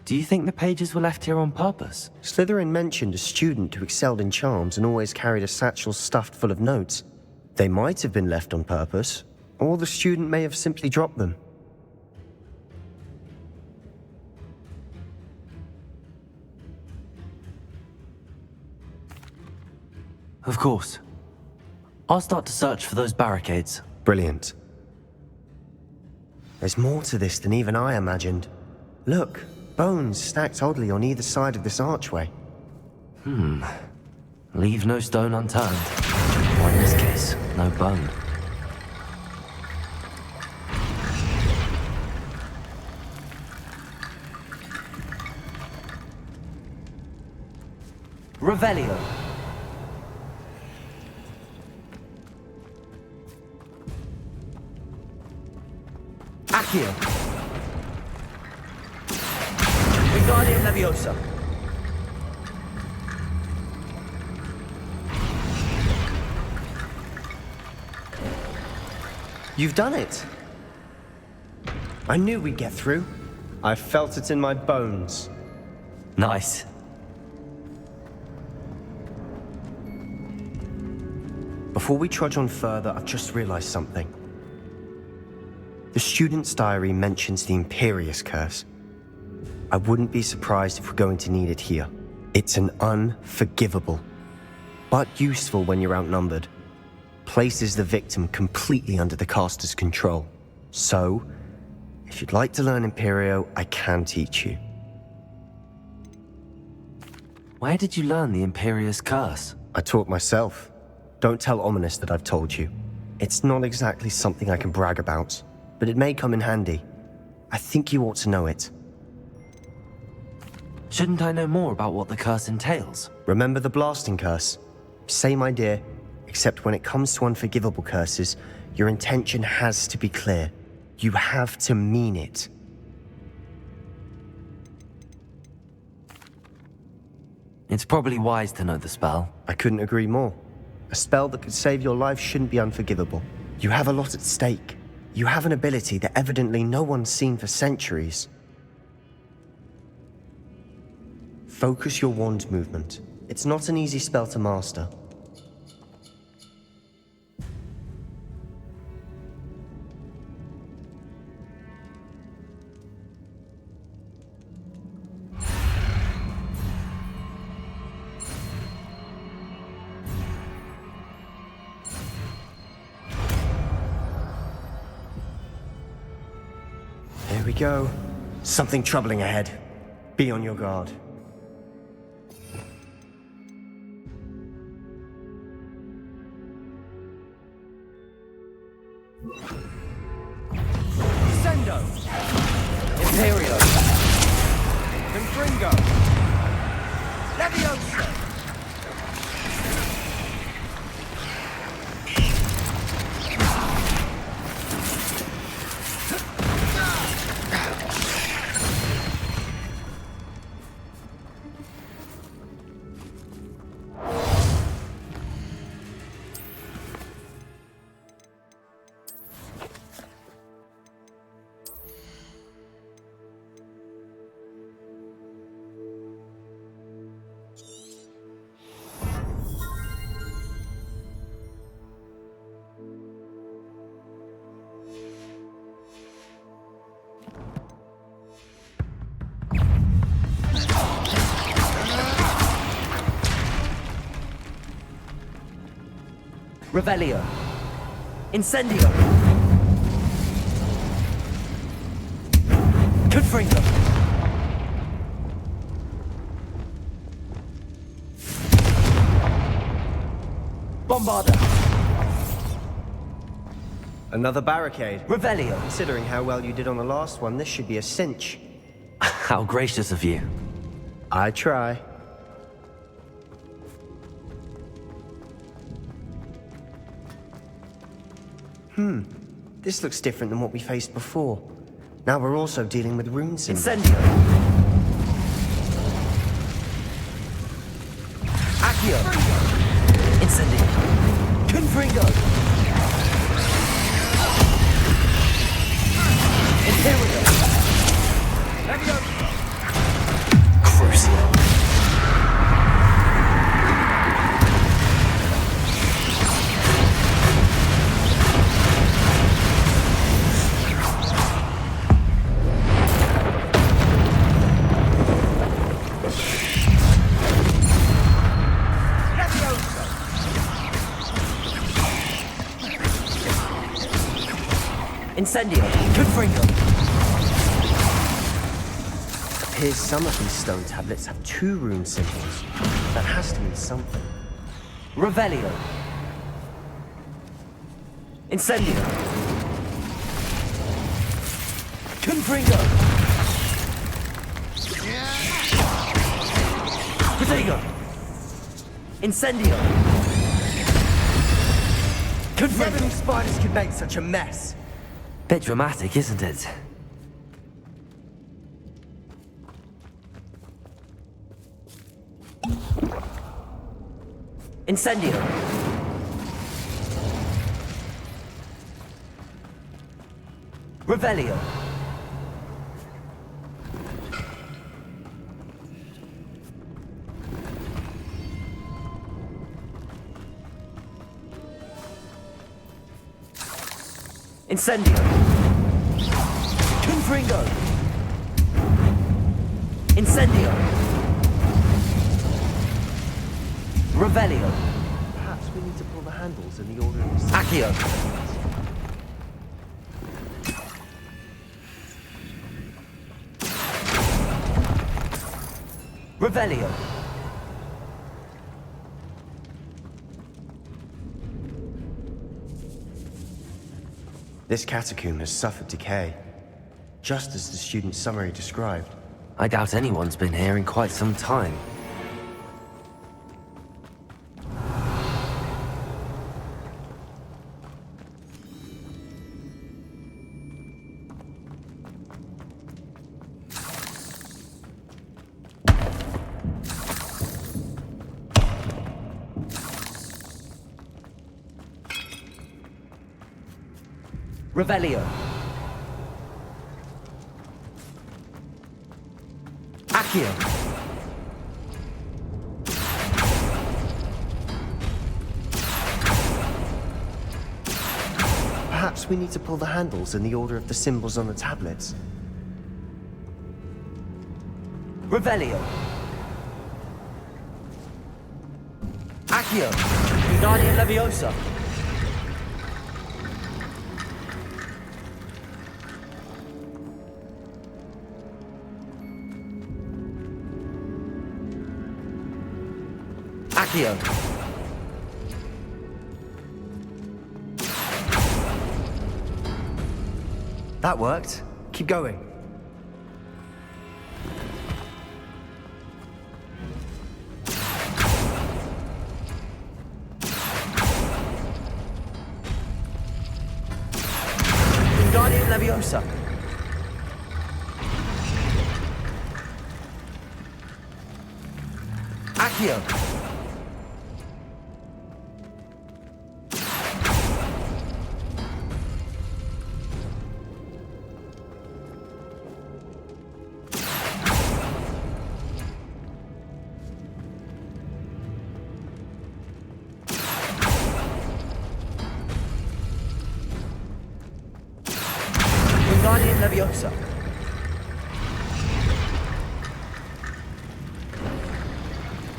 Do you think the pages were left here on purpose? Slytherin mentioned a student who excelled in charms and always carried a satchel stuffed full of notes. They might have been left on purpose, or the student may have simply dropped them. Of course. I'll start to search for those barricades. Brilliant. There's more to this than even I imagined. Look, bones stacked oddly on either side of this archway. Leave no stone unturned. Or in this case, no bone. Revelio. Accio. Wingardium Leviosa. You've done it! I knew we'd get through. I felt it in my bones. Nice. Before we trudge on further, I've just realized something. The student's diary mentions the Imperius Curse. I wouldn't be surprised if we're going to need it here. It's an unforgivable, but useful when you're outnumbered. Places the victim completely under the caster's control. So, if you'd like to learn Imperio, I can teach you. Where did you learn the Imperius Curse? I taught myself. Don't tell Ominous that I've told you. It's not exactly something I can brag about, but it may come in handy. I think you ought to know it. Shouldn't I know more about what the curse entails? Remember the blasting curse? Same idea, except when it comes to unforgivable curses, your intention has to be clear. You have to mean it. It's probably wise to know the spell. I couldn't agree more. A spell that could save your life shouldn't be unforgivable. You have a lot at stake. You have an ability that evidently no one's seen for centuries. Focus your wand movement. It's not an easy spell to master. Here we go. Something troubling ahead. Be on your guard. Sendo. Imperio. Confringo. Leviosa. Revelio. Incendio. Confringo. Bombarda. Another barricade. Revelio. Considering how well you did on the last one, this should be a cinch. How gracious of you. I try. This looks different than what we faced before. Now we're also dealing with rune symbols. Incendio. Accio. Incendio. Confringo. Imperio. Crucial. Incendio. Confringo. Appears some of these stone tablets have 2 rune symbols. That has to mean something. Revelio. Incendio. Confringo. Protego. Incendio. Never knew spiders could make such a mess. Bit dramatic, isn't it? Incendio. Revelio. Incendio. Confringo. Incendio. Revelio. Perhaps we need to pull the handles in the order of the Accio. Revelio. This catacomb has suffered decay, just as the student's summary described. I doubt anyone's been here in quite some time. Revelio. Accio. Perhaps we need to pull the handles in the order of the symbols on the tablets. Revelio. Accio. Guardian Leviosa. Accio. That worked. Keep going. Guardian Leviosa. Accio. Guardian Leviosa.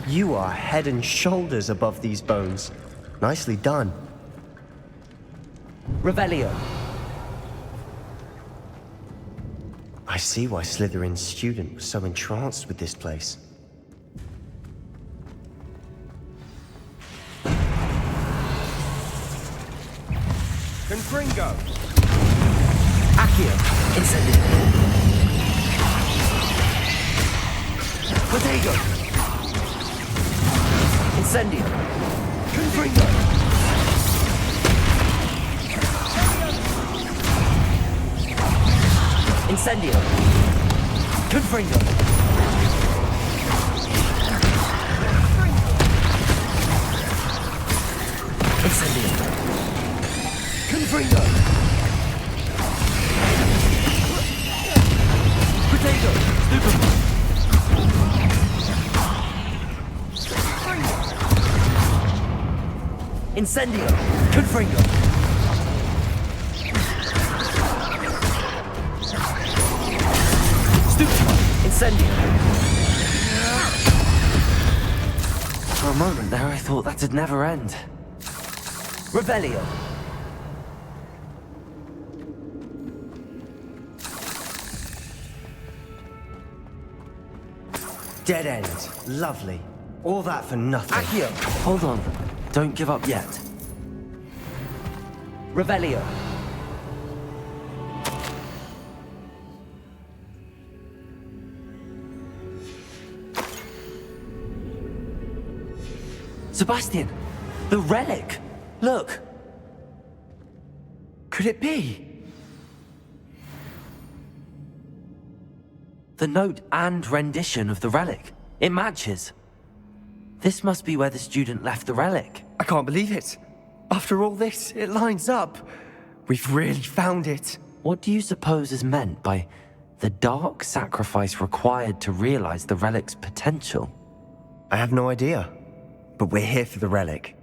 You are head and shoulders above these bones. Nicely done. Revelio. I see why Slytherin's student was so entranced with this place. Confringo. Accio. Incendio. Protego. Incendio. Confringo. Incendio. Confringo. Incendio. Confringo. Protego. Incendio. Confringo. Incendio. For a moment there, I thought that'd never end. Revelio. Dead end. Lovely. All that for nothing. Accio. Hold on. Don't give up yet. Revelio. Sebastian! The relic! Look! Could it be? The note and rendition of the relic. It matches. This must be where the student left the relic. I can't believe it. After all this, it lines up. We've really found it. What do you suppose is meant by the dark sacrifice required to realize the relic's potential? I have no idea. But we're here for the relic.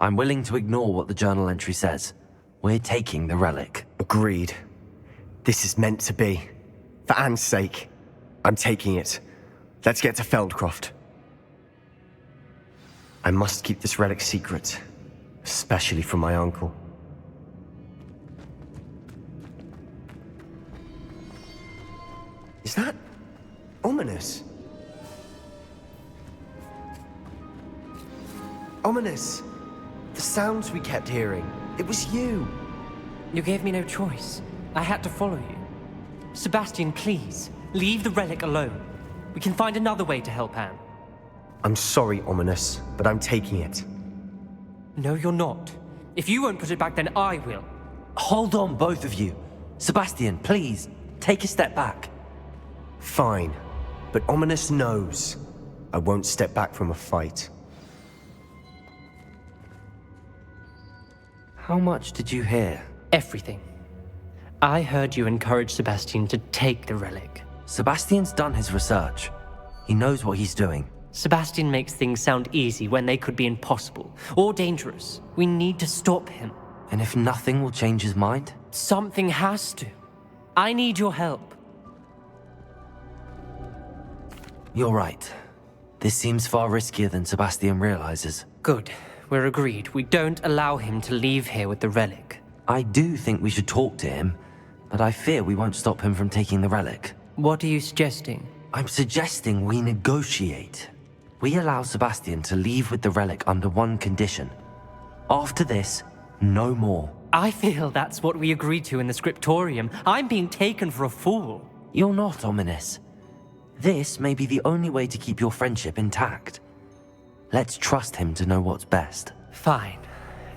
I'm willing to ignore what the journal entry says. We're taking the relic. Agreed. This is meant to be. For Anne's sake. I'm taking it. Let's get to Feldcroft. I must keep this relic secret. Especially from my uncle. Is that ominous? Ominous! The sounds we kept hearing. It was you. You gave me no choice. I had to follow you. Sebastian, please, leave the relic alone. We can find another way to help Anne. I'm sorry, Ominous, but I'm taking it. No, you're not. If you won't put it back, then I will. Hold on, both of you. Sebastian, please, take a step back. Fine, but Ominous knows I won't step back from a fight. How much did you hear? Everything. I heard you encourage Sebastian to take the relic. Sebastian's done his research. He knows what he's doing. Sebastian makes things sound easy when they could be impossible or dangerous. We need to stop him. And if nothing will change his mind? Something has to. I need your help. You're right. This seems far riskier than Sebastian realizes. Good. We're agreed. We don't allow him to leave here with the relic. I do think we should talk to him, but I fear we won't stop him from taking the relic. What are you suggesting? I'm suggesting we negotiate. We allow Sebastian to leave with the relic under one condition. After this, no more. I feel that's what we agreed to in the scriptorium. I'm being taken for a fool. You're not, Ominous. This may be the only way to keep your friendship intact. Let's trust him to know what's best. Fine.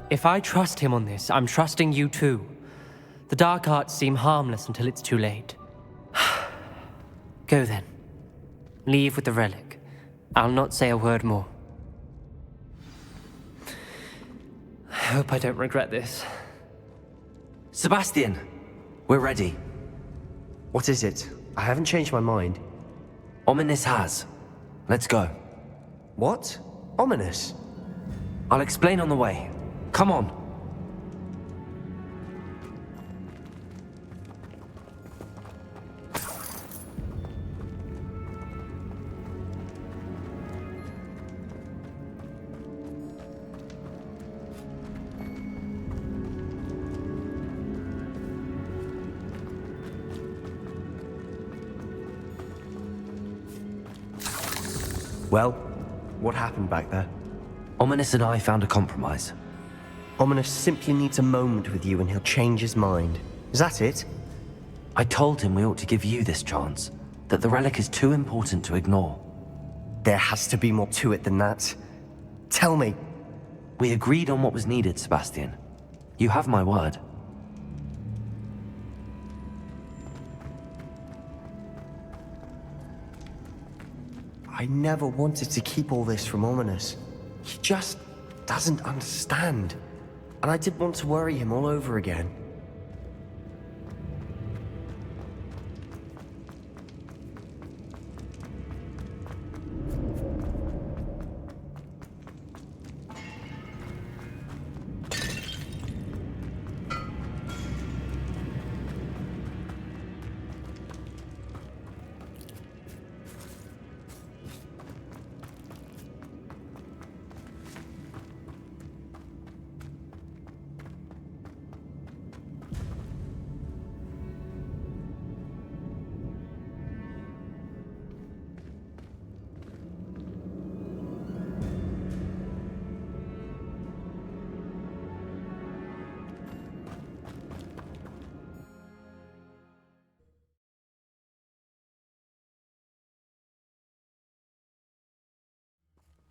If I trust him on this, I'm trusting you too. The dark arts seem harmless until it's too late. Go then. Leave with the relic. I'll not say a word more. I hope I don't regret this. Sebastian, we're ready. What is it? I haven't changed my mind. Ominous has. Let's go. What? Ominous? I'll explain on the way. Come on. Well, what happened back there? Ominous and I found a compromise. Ominous simply needs a moment with you and he'll change his mind. Is that it? I told him we ought to give you this chance, that the relic is too important to ignore. There has to be more to it than that. Tell me. We agreed on what was needed, Sebastian. You have my word. I never wanted to keep all this from Ominous. He just doesn't understand. And I didn't want to worry him all over again.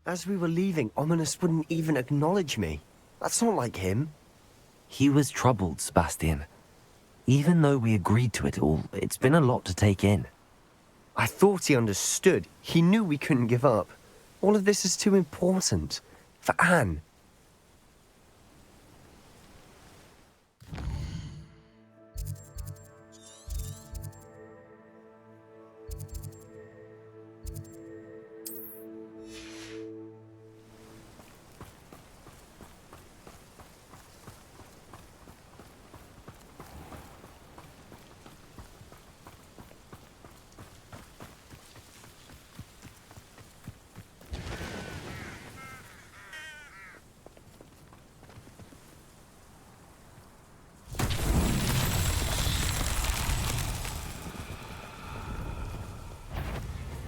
As we were leaving, Ominous wouldn't even acknowledge me. That's not like him. He was troubled, Sebastian. Even though we agreed to it all, it's been a lot to take in. I thought he understood. He knew we couldn't give up. All of this is too important. For Anne.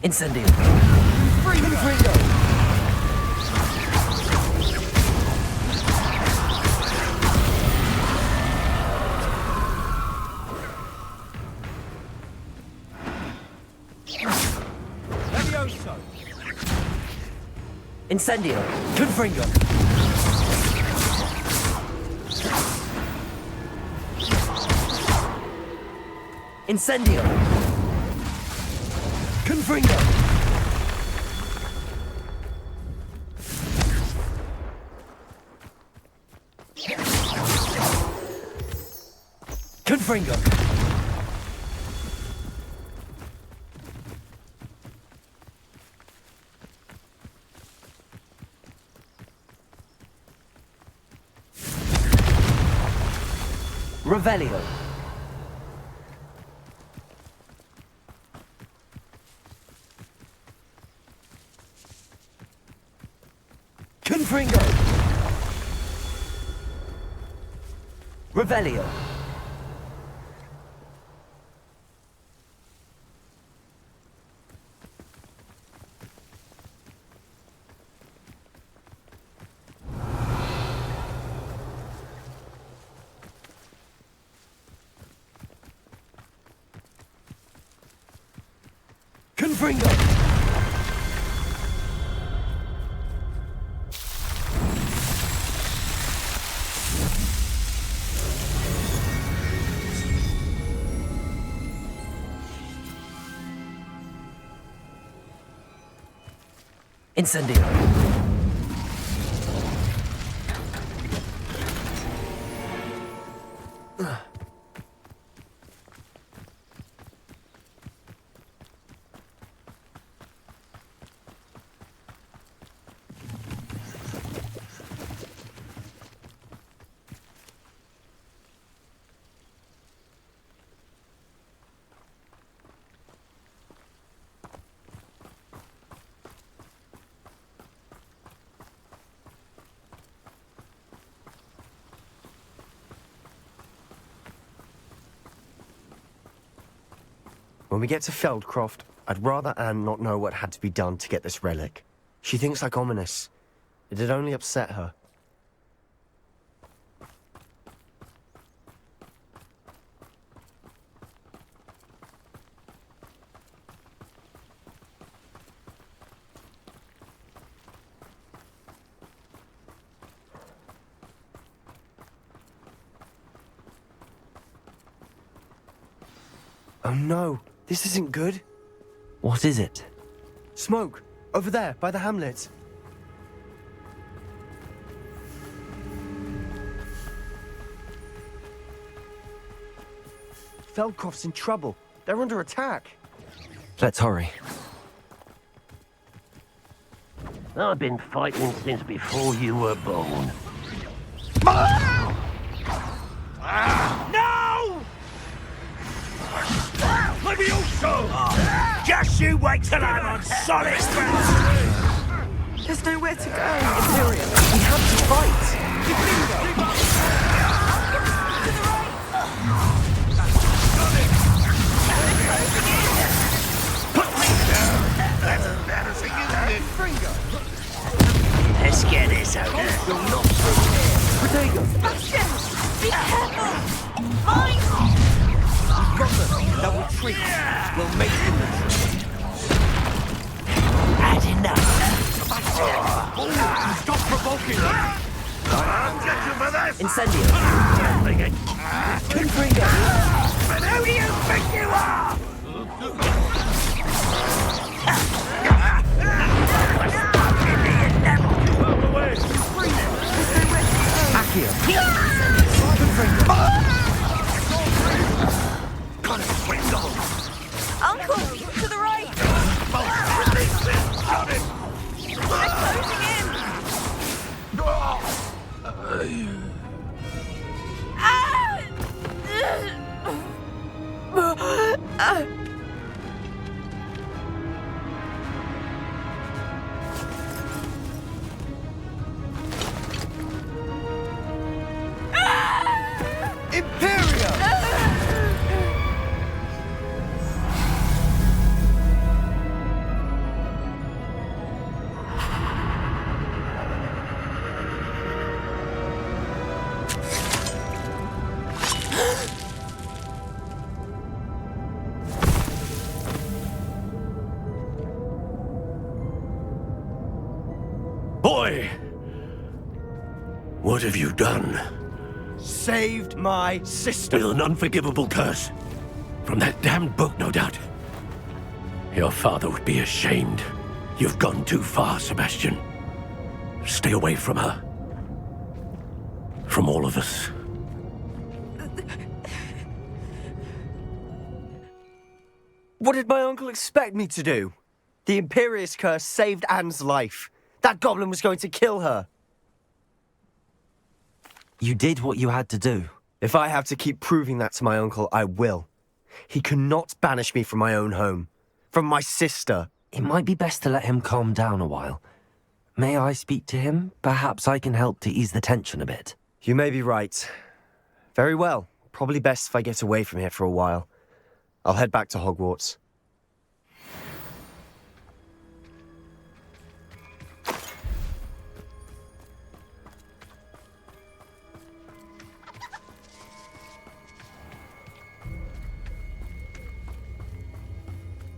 Incendio. Confringo! Levioso. Incendio. Confringo. Incendio. Confringo. Confringo. Revelio. Confringo. Revelio. Confringo. Incendio. When we get to Feldcroft, I'd rather Anne not know what had to be done to get this relic. She thinks like ominous. It'd only upset her. Oh no, this isn't good. What is it? Smoke, over there, by the hamlet. Feldcroft's in trouble. They're under attack. Let's hurry. I've been fighting since before you were born. No! Let me also! Just you wait till I'm on solid ground! There's nowhere to go. Imperium, we have to fight! That's embarrassing, isn't it? Let's get this over. You're not through here. Protego! Sebastian! Be careful! Mine! Got them! Now retreat. We'll make them retreat. Had enough. Stop provoking them! I'll get you for this! Incendio. Confringo! But who do you think you are? Accio. Uncle! To the right! They're closing in! Imperium! Boy! What have you done? Saved my sister. With an unforgivable curse. From that damned book, no doubt. Your father would be ashamed. You've gone too far, Sebastian. Stay away from her. From all of us. What did my uncle expect me to do? The Imperius curse saved Anne's life. That goblin was going to kill her. You did what you had to do. If I have to keep proving that to my uncle, I will. He cannot banish me from my own home. From my sister. It might be best to let him calm down a while. May I speak to him? Perhaps I can help to ease the tension a bit. You may be right. Very well. Probably best if I get away from here for a while. I'll head back to Hogwarts.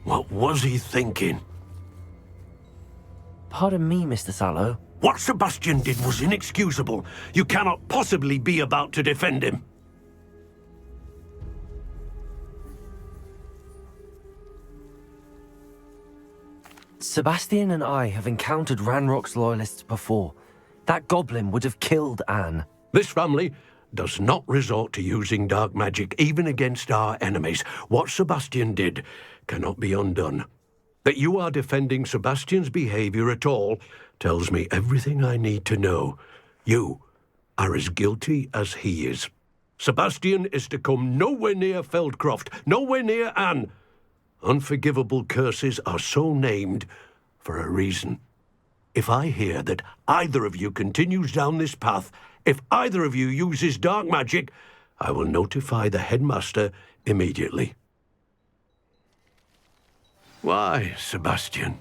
What was he thinking? Pardon me, Mr. Sallow. What Sebastian did was inexcusable. You cannot possibly be about to defend him. Sebastian and I have encountered Ranrock's loyalists before. That goblin would have killed Anne. This family does not resort to using dark magic even against our enemies. What Sebastian did cannot be undone. That you are defending Sebastian's behavior at all tells me everything I need to know. You are as guilty as he is. Sebastian is to come nowhere near Feldcroft, nowhere near Anne. Unforgivable curses are so named for a reason. If I hear that either of you continues down this path, if either of you uses dark magic, I will notify the headmaster immediately. Why, Sebastian?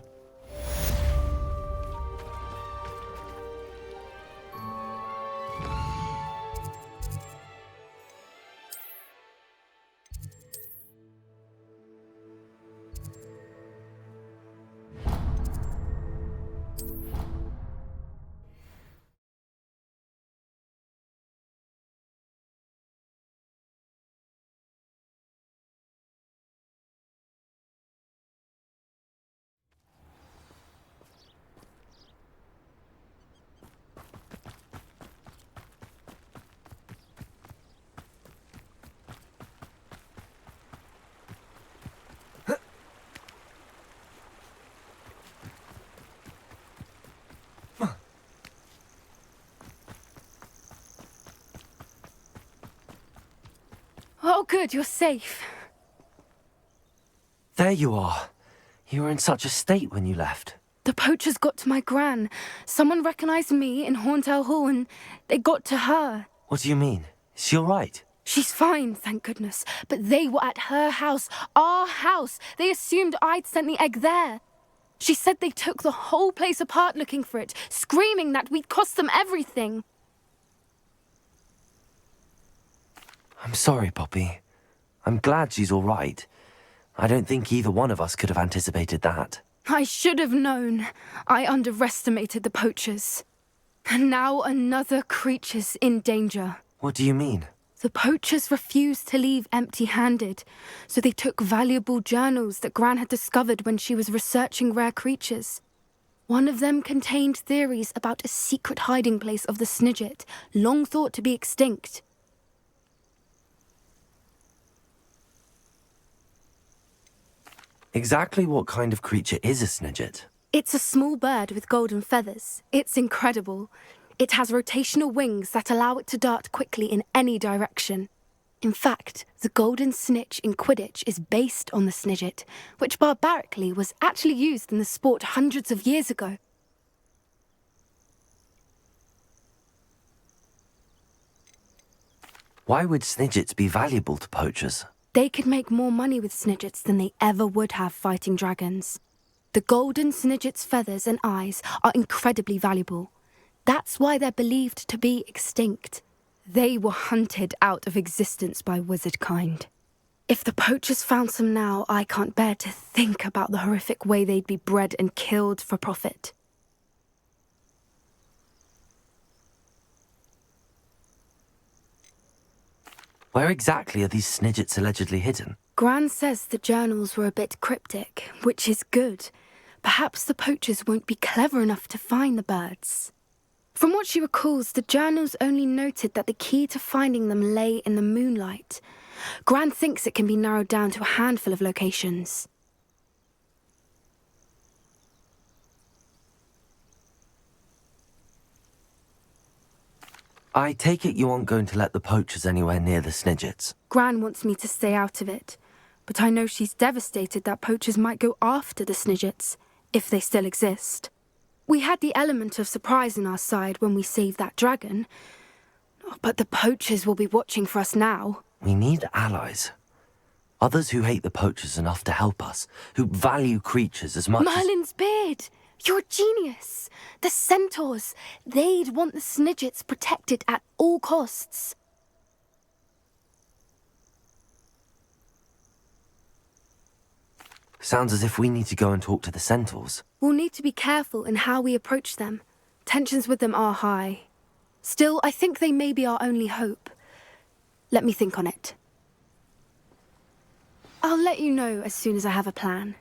Oh, good, you're safe. There you are. You were in such a state when you left. The poachers got to my gran. Someone recognized me in Horntail Hall and they got to her. What do you mean? Is she all right? She's fine, thank goodness. But they were at her house, our house. They assumed I'd sent the egg there. She said they took the whole place apart looking for it, screaming that we'd cost them everything. I'm sorry, Poppy. I'm glad she's all right. I don't think either one of us could have anticipated that. I should have known. I underestimated the poachers. And now another creature's in danger. What do you mean? The poachers refused to leave empty-handed, so they took valuable journals that Gran had discovered when she was researching rare creatures. One of them contained theories about a secret hiding place of the Snidget, long thought to be extinct. Exactly what kind of creature is a Snidget? It's a small bird with golden feathers. It's incredible. It has rotational wings that allow it to dart quickly in any direction. In fact, the golden snitch in Quidditch is based on the Snidget, which barbarically was actually used in the sport hundreds of years ago. Why would Snidgets be valuable to poachers? They could make more money with Snidgets than they ever would have fighting dragons. The golden Snidget's feathers and eyes are incredibly valuable. That's why they're believed to be extinct. They were hunted out of existence by wizard kind. If the poachers found some now, I can't bear to think about the horrific way they'd be bred and killed for profit. Where exactly are these Snidgets allegedly hidden? Gran says the journals were a bit cryptic, which is good. Perhaps the poachers won't be clever enough to find the birds. From what she recalls, the journals only noted that the key to finding them lay in the moonlight. Gran thinks it can be narrowed down to a handful of locations. I take it you aren't going to let the poachers anywhere near the Snidgets. Gran wants me to stay out of it, but I know she's devastated that poachers might go after the Snidgets, if they still exist. We had the element of surprise on our side when we saved that dragon, but the poachers will be watching for us now. We need allies. Others who hate the poachers enough to help us, who value creatures as much Merlin's beard! You're a genius! The centaurs! They'd want the Snidgets protected at all costs. Sounds as if we need to go and talk to the centaurs. We'll need to be careful in how we approach them. Tensions with them are high. Still, I think they may be our only hope. Let me think on it. I'll let you know as soon as I have a plan.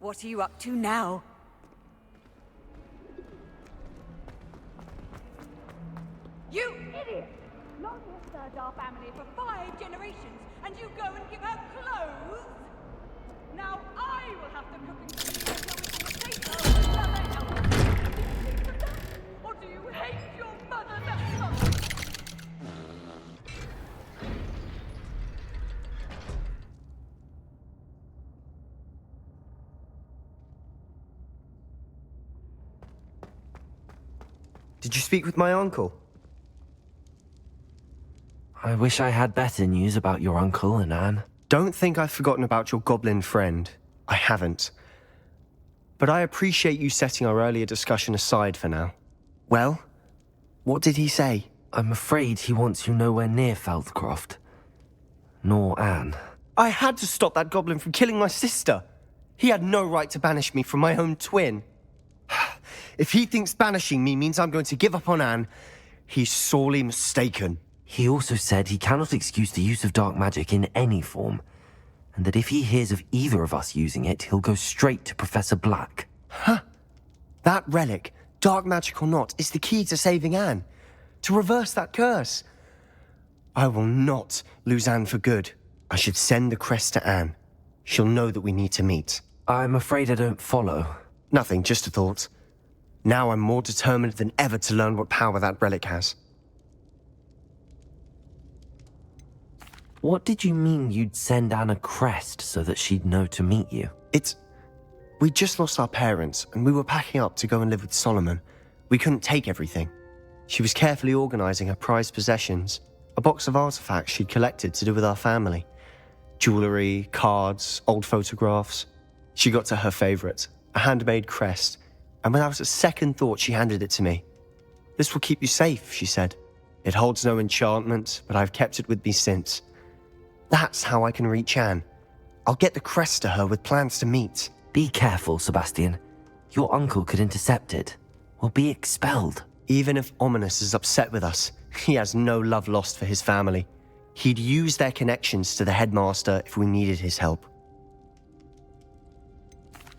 What are you up to now? You idiot! Long has served our family for 5 generations, and you go and give her clothes? Now I will have to cook and clean until we can say so with another elder. Or do you hate your mother that much? Did you speak with my uncle? I wish I had better news about your uncle and Anne. Don't think I've forgotten about your goblin friend. I haven't. But I appreciate you setting our earlier discussion aside for now. Well, what did he say? I'm afraid he wants you nowhere near Feldcroft. Nor Anne. I had to stop that goblin from killing my sister. He had no right to banish me from my own twin. If he thinks banishing me means I'm going to give up on Anne, he's sorely mistaken. He also said he cannot excuse the use of dark magic in any form, and that if he hears of either of us using it, he'll go straight to Professor Black. Huh? That relic, dark magic or not, is the key to saving Anne. To reverse that curse. I will not lose Anne for good. I should send the crest to Anne. She'll know that we need to meet. I'm afraid I don't follow. Nothing, just a thought. Now I'm more determined than ever to learn what power that relic has. What did you mean you'd send Anne a crest so that she'd know to meet you? We just lost our parents, and we were packing up to go and live with Solomon. We couldn't take everything. She was carefully organizing her prized possessions, a box of artifacts she'd collected to do with our family. Jewelry, cards, old photographs. She got to her favorite, a handmade crest, and without a second thought she handed it to me. This will keep you safe, she said. It holds no enchantment, but I've kept it with me since. That's how I can reach Anne. I'll get the crest to her with plans to meet. Be careful, Sebastian. Your uncle could intercept it. We'll be expelled. Even if Ominous is upset with us, he has no love lost for his family. He'd use their connections to the headmaster if we needed his help.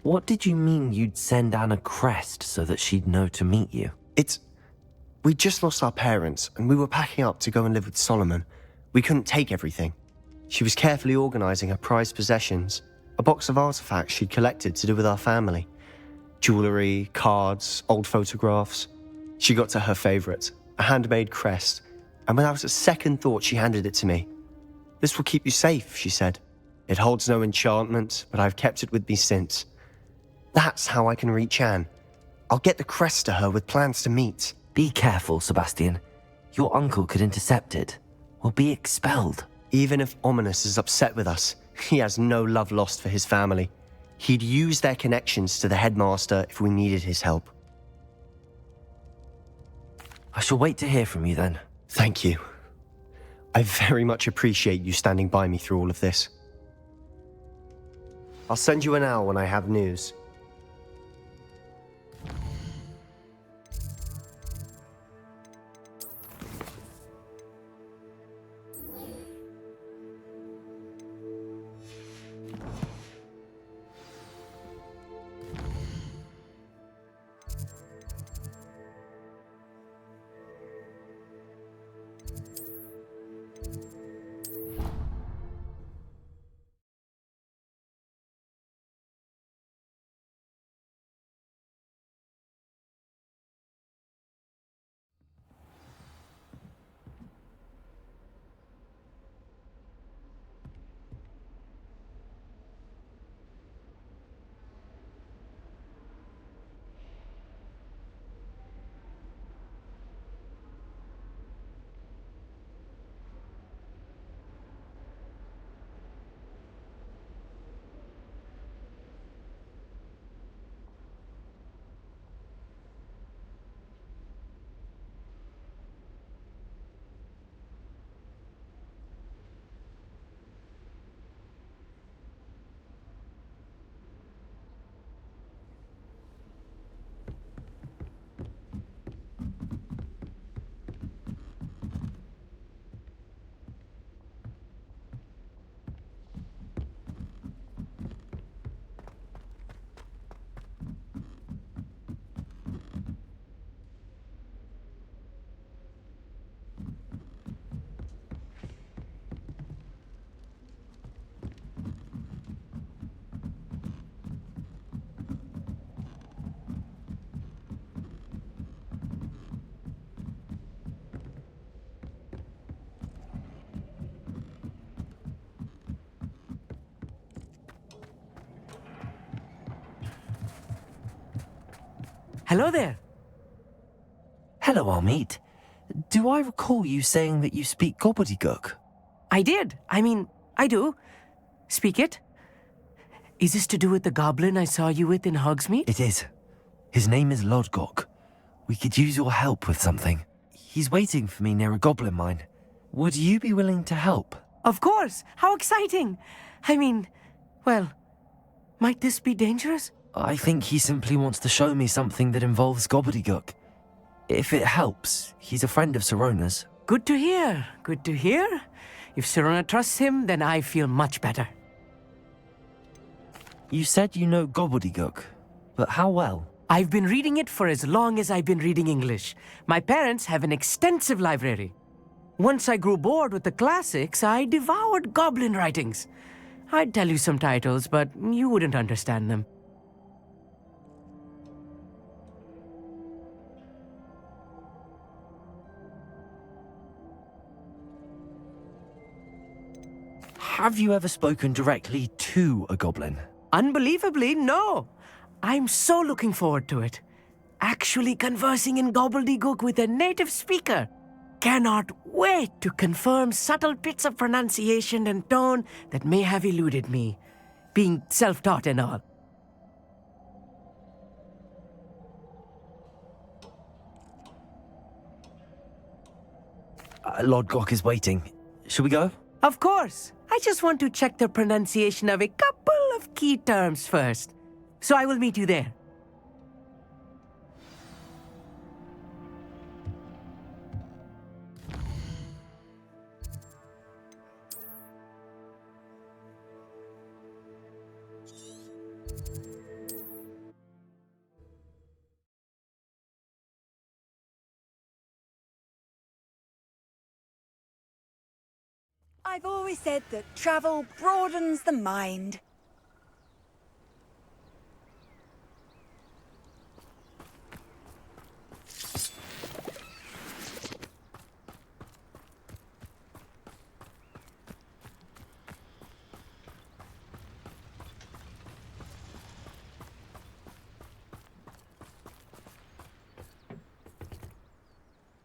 What did you mean you'd send Anne a crest so that she'd know to meet you? We just lost our parents, and we were packing up to go and live with Solomon. We couldn't take everything. She was carefully organizing her prized possessions, a box of artifacts she'd collected to do with our family. Jewelry, cards, old photographs. She got to her favorite, a handmade crest, and without a second thought she handed it to me. This will keep you safe, she said. It holds no enchantment, but I've kept it with me since. That's how I can reach Anne. I'll get the crest to her with plans to meet. Be careful, Sebastian. Your uncle could intercept it. We'll be expelled. Even if Ominous is upset with us, he has no love lost for his family. He'd use their connections to the headmaster if we needed his help. I shall wait to hear from you then. Thank you. I very much appreciate you standing by me through all of this. I'll send you an owl when I have news. Hello there. Hello, Amit. Do I recall you saying that you speak gobbledygook? I did. I do. Speak it. Is this to do with the goblin I saw you with in Hogsmeade? It is. His name is Lodgok. We could use your help with something. He's waiting for me near a goblin mine. Would you be willing to help? Of course. How exciting. Well, might this be dangerous? I think he simply wants to show me something that involves gobbledygook. If it helps, he's a friend of Sirona's. Good to hear. Good to hear. If Sirona trusts him, then I feel much better. You said you know gobbledygook, but how well? I've been reading it for as long as I've been reading English. My parents have an extensive library. Once I grew bored with the classics, I devoured goblin writings. I'd tell you some titles, but you wouldn't understand them. Have you ever spoken directly to a goblin? Unbelievably, no. I'm so looking forward to it. Actually conversing in gobbledygook with a native speaker. Cannot wait to confirm subtle bits of pronunciation and tone that may have eluded me, being self-taught and all. Lodgok is waiting. Shall we go? Of course. I just want to check the pronunciation of a couple of key terms first. So I will meet you there. I've always said that travel broadens the mind.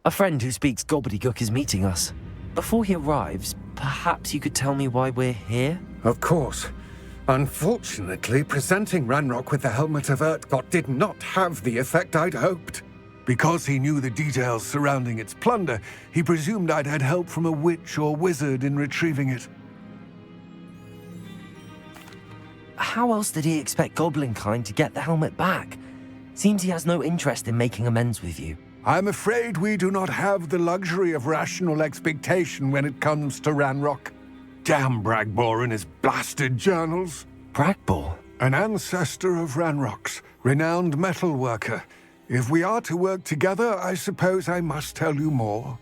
A friend who speaks gobbledygook is meeting us. Before he arrives, perhaps you could tell me why we're here? Of course. Unfortunately, presenting Ranrock with the Helmet of Urtkot did not have the effect I'd hoped. Because he knew the details surrounding its plunder, he presumed I'd had help from a witch or wizard in retrieving it. How else did he expect Goblinkind to get the helmet back? Seems he has no interest in making amends with you. I'm afraid we do not have the luxury of rational expectation when it comes to Ranrock. Damn Bragbor and his blasted journals. Bragbor? An ancestor of Ranrock's, renowned metal worker. If we are to work together, I suppose I must tell you more.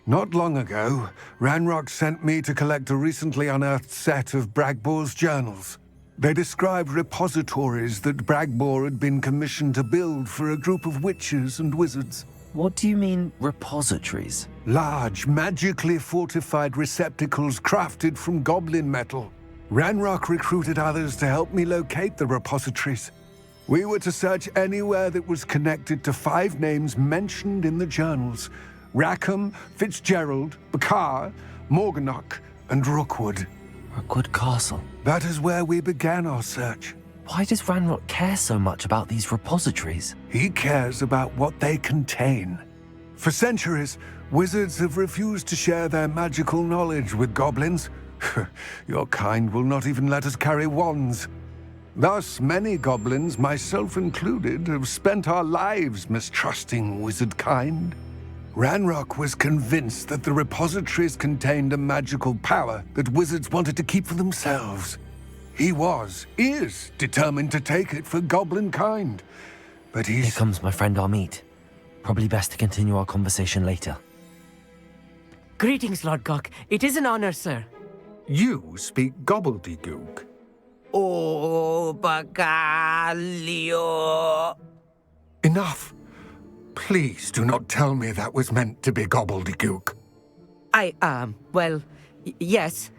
Not long ago, Ranrock sent me to collect a recently unearthed set of Bragbor's journals. They described repositories that Bragbor had been commissioned to build for a group of witches and wizards. What do you mean, repositories? Large, magically fortified receptacles crafted from goblin metal. Ranrock recruited others to help me locate the repositories. We were to search anywhere that was connected to 5 names mentioned in the journals: Rackham, Fitzgerald, Bakar, Morganach, and Rookwood. Rookwood Castle? That is where we began our search. Why does Ranrock care so much about these repositories? He cares about what they contain. For centuries, wizards have refused to share their magical knowledge with goblins. Your kind will not even let us carry wands. Thus, many goblins, myself included, have spent our lives mistrusting wizard kind. Ranrock was convinced that the repositories contained a magical power that wizards wanted to keep for themselves. He is determined to take it for goblin kind. But he's... Here comes my friend Amit. Probably best to continue our conversation later. Greetings, Lord Gok. It is an honor, sir. You speak gobbledygook. Oh, Bagalio. Enough. Please do not tell me that was meant to be gobbledygook. Yes.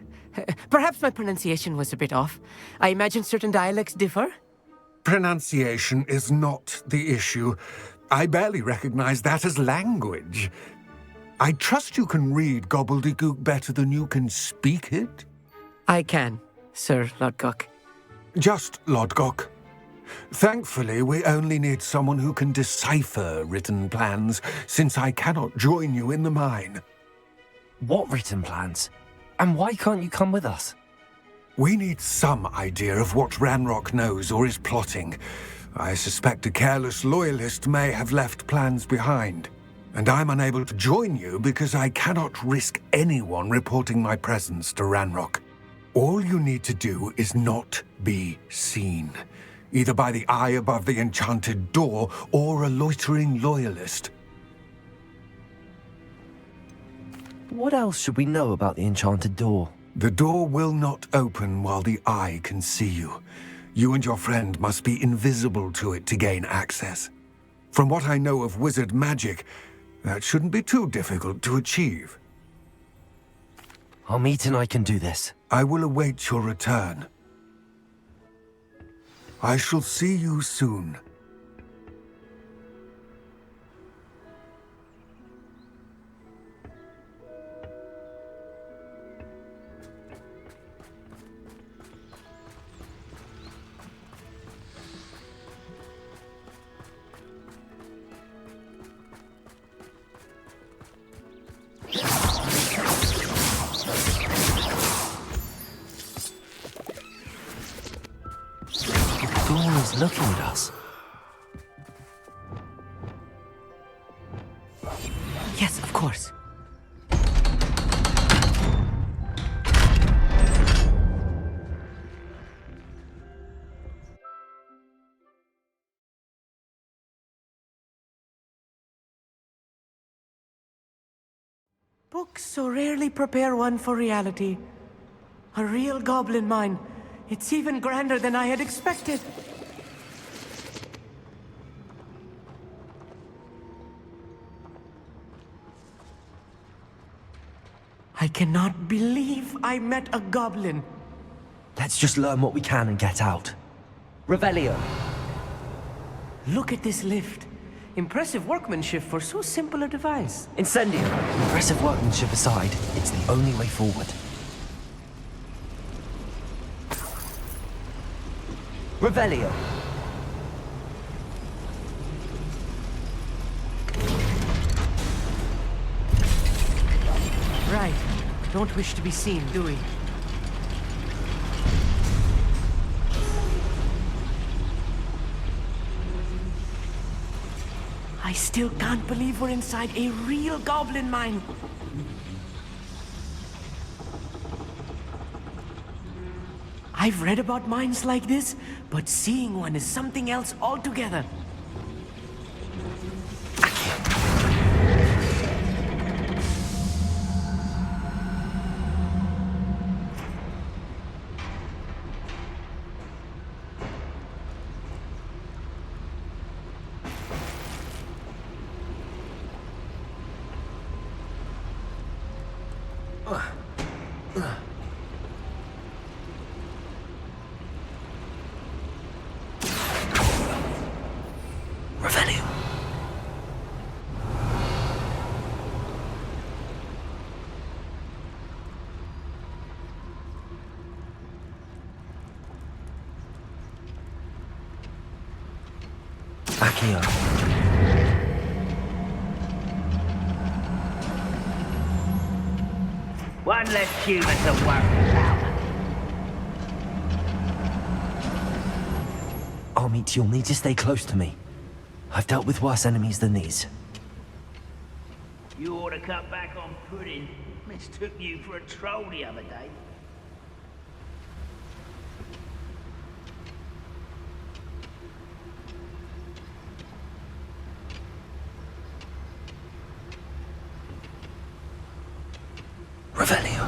Perhaps my pronunciation was a bit off. I imagine certain dialects differ. Pronunciation is not the issue. I barely recognize that as language. I trust you can read gobbledygook better than you can speak it? I can, Sir Lodgok. Just Lodgok. Thankfully, we only need someone who can decipher written plans, since I cannot join you in the mine. What written plans? And why can't you come with us? We need some idea of what Ranrock knows or is plotting. I suspect a careless loyalist may have left plans behind. And I'm unable to join you because I cannot risk anyone reporting my presence to Ranrock. All you need to do is not be seen, either by the eye above the enchanted door or a loitering loyalist. What else should we know about the enchanted door? The door will not open while the eye can see you. You and your friend must be invisible to it to gain access. From what I know of wizard magic, that shouldn't be too difficult to achieve. Amit and I can do this. I will await your return. I shall see you soon. The door is looking at us. Yes, of course. Books so rarely prepare one for reality. A real goblin mine. It's even grander than I had expected. I cannot believe I met a goblin. Let's just learn what we can and get out. Revelio. Look at this lift. Impressive workmanship for so simple a device. Incendio. Impressive workmanship aside, it's the only way forward. Revelio. Right. Don't wish to be seen, do we? I still can't believe we're inside a real goblin mine. I've read about mines like this, but seeing one is something else altogether. Revelio. Accio. One less human to worry about. Amit, you'll need to stay close to me. I've dealt with worse enemies than these. You ought to cut back on pudding. Mistook you for a troll the other day. Revelio.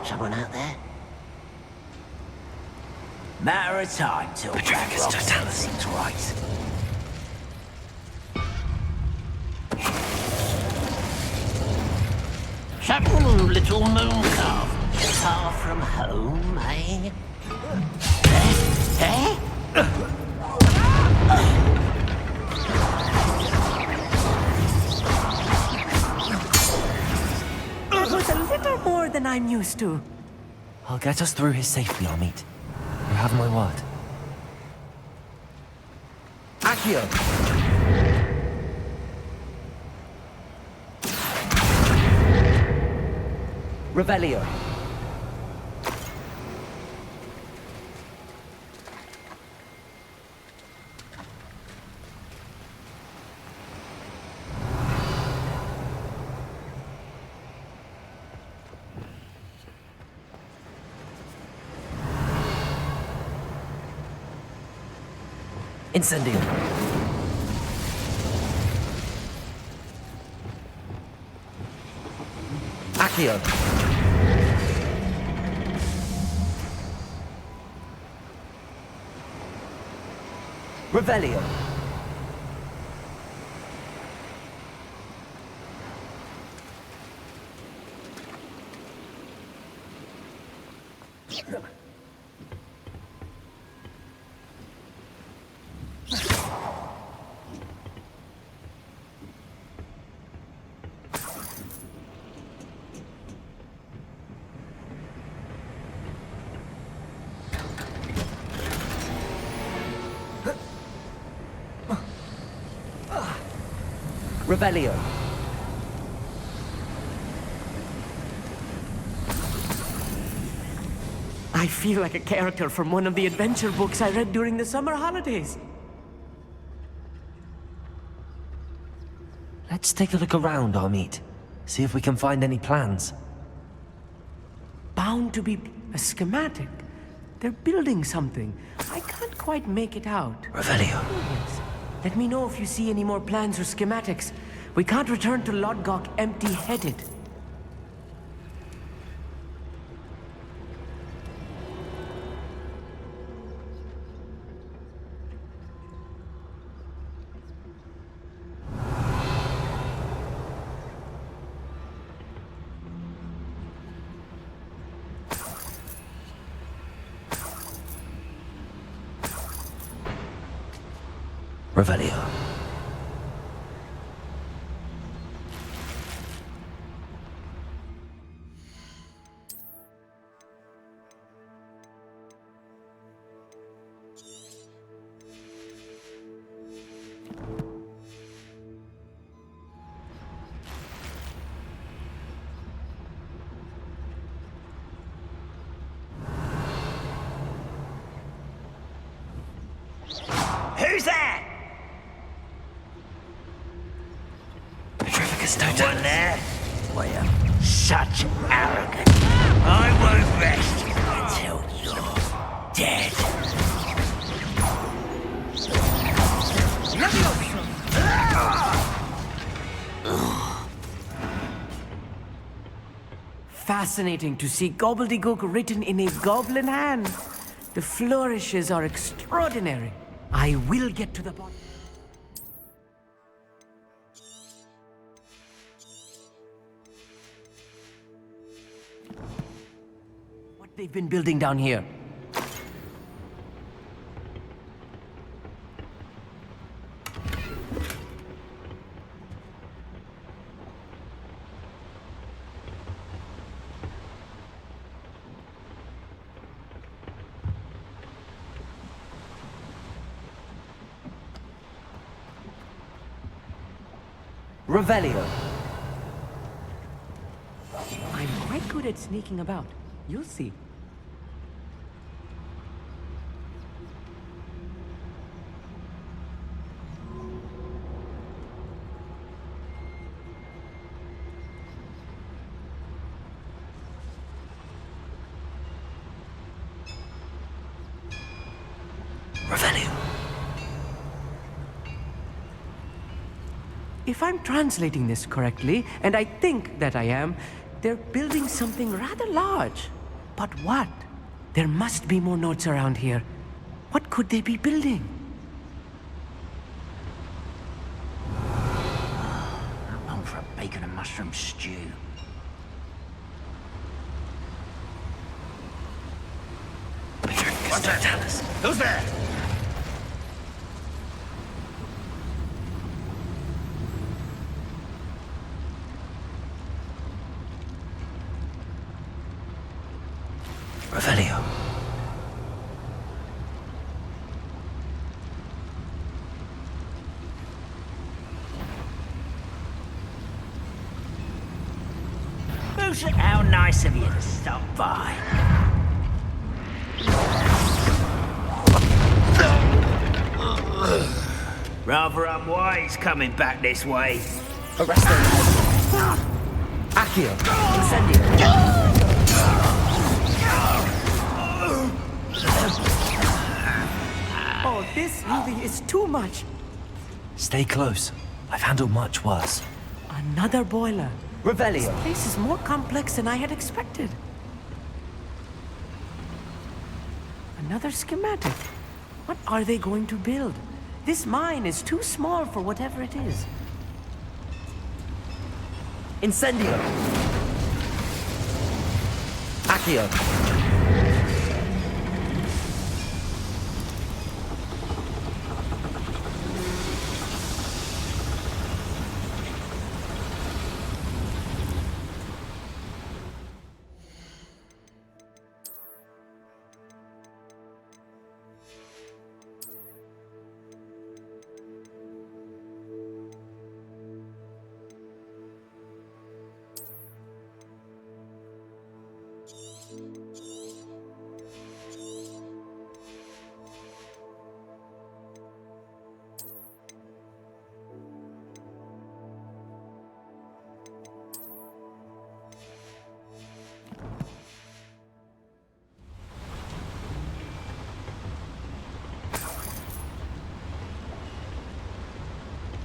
Someone out there? Matter of time till The dragon's totality. seems right. Some little moon calf. Far from home, eh? That was a little more than I'm used to. I'll get us through here safely, Amit. You have my word. Accio! Revelio. Incendio. Accio. Revelio. Revelio. I feel like a character from one of the adventure books I read during the summer holidays. Let's take a look around, Amit. See if we can find any plans. Bound to be a schematic. They're building something. I can't quite make it out. Revelio. Yes. Let me know if you see any more plans or schematics. We can't return to Lodgok empty-headed. Revelio. Who's there? Someone there? Well, such arrogance. I won't rest until you're dead. Fascinating to see gobbledygook written in a goblin hand. The flourishes are extraordinary. I will get to the bottom. What they've been building down here. Revelio. I'm quite good at sneaking about. You'll see. Revelio. If I'm translating this correctly, and I think that I am, they're building something rather large. But what? There must be more notes around here. What could they be building? I'm for a bacon and mushroom stew. Totalis. Who's there? Revelio. How nice of you to stop by. Rather unwise coming back this way. Arrest them. Accio. Incendio. Oh, this really is too much. Stay close. I've handled much worse. Another boiler. Revelio. This place is more complex than I had expected. Another schematic. What are they going to build? This mine is too small for whatever it is. Incendio. Accio.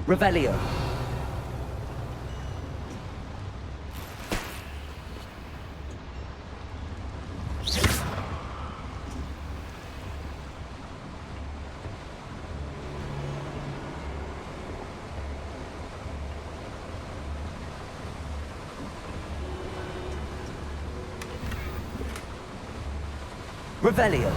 Revelio. Revelio.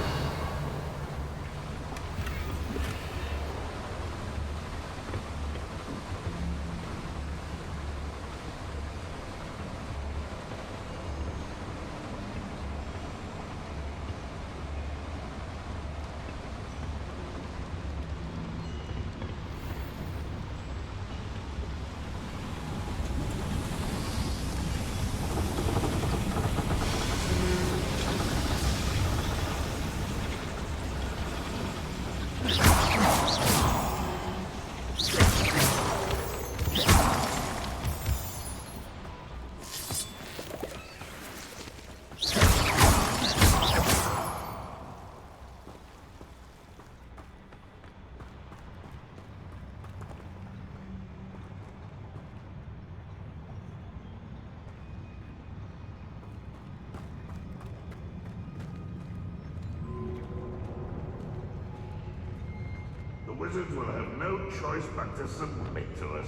The wizards will have no choice but to submit to us.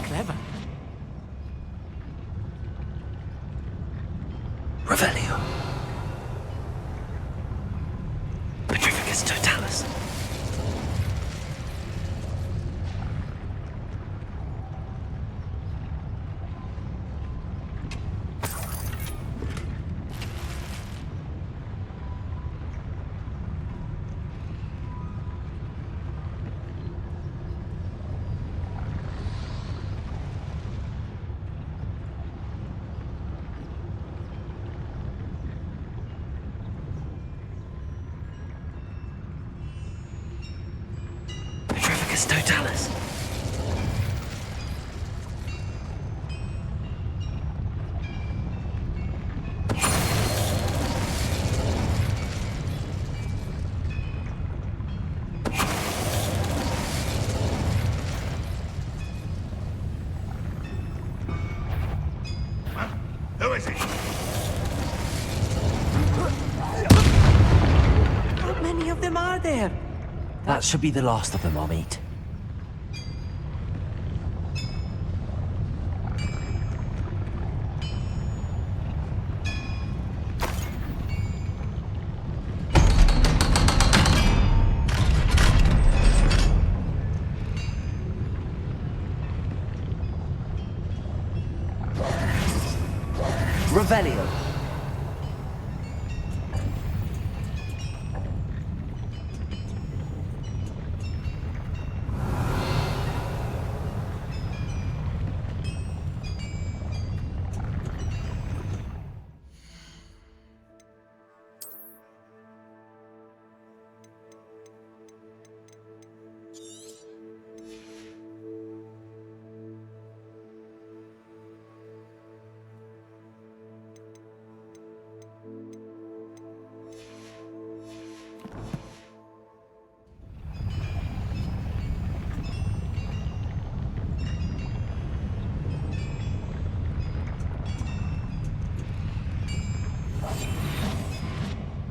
Clever. Revelio. Petrificus Totalis. Petrificus Totalis. Who is he? How many of them are there? That should be the last of them I'll meet. Revelio.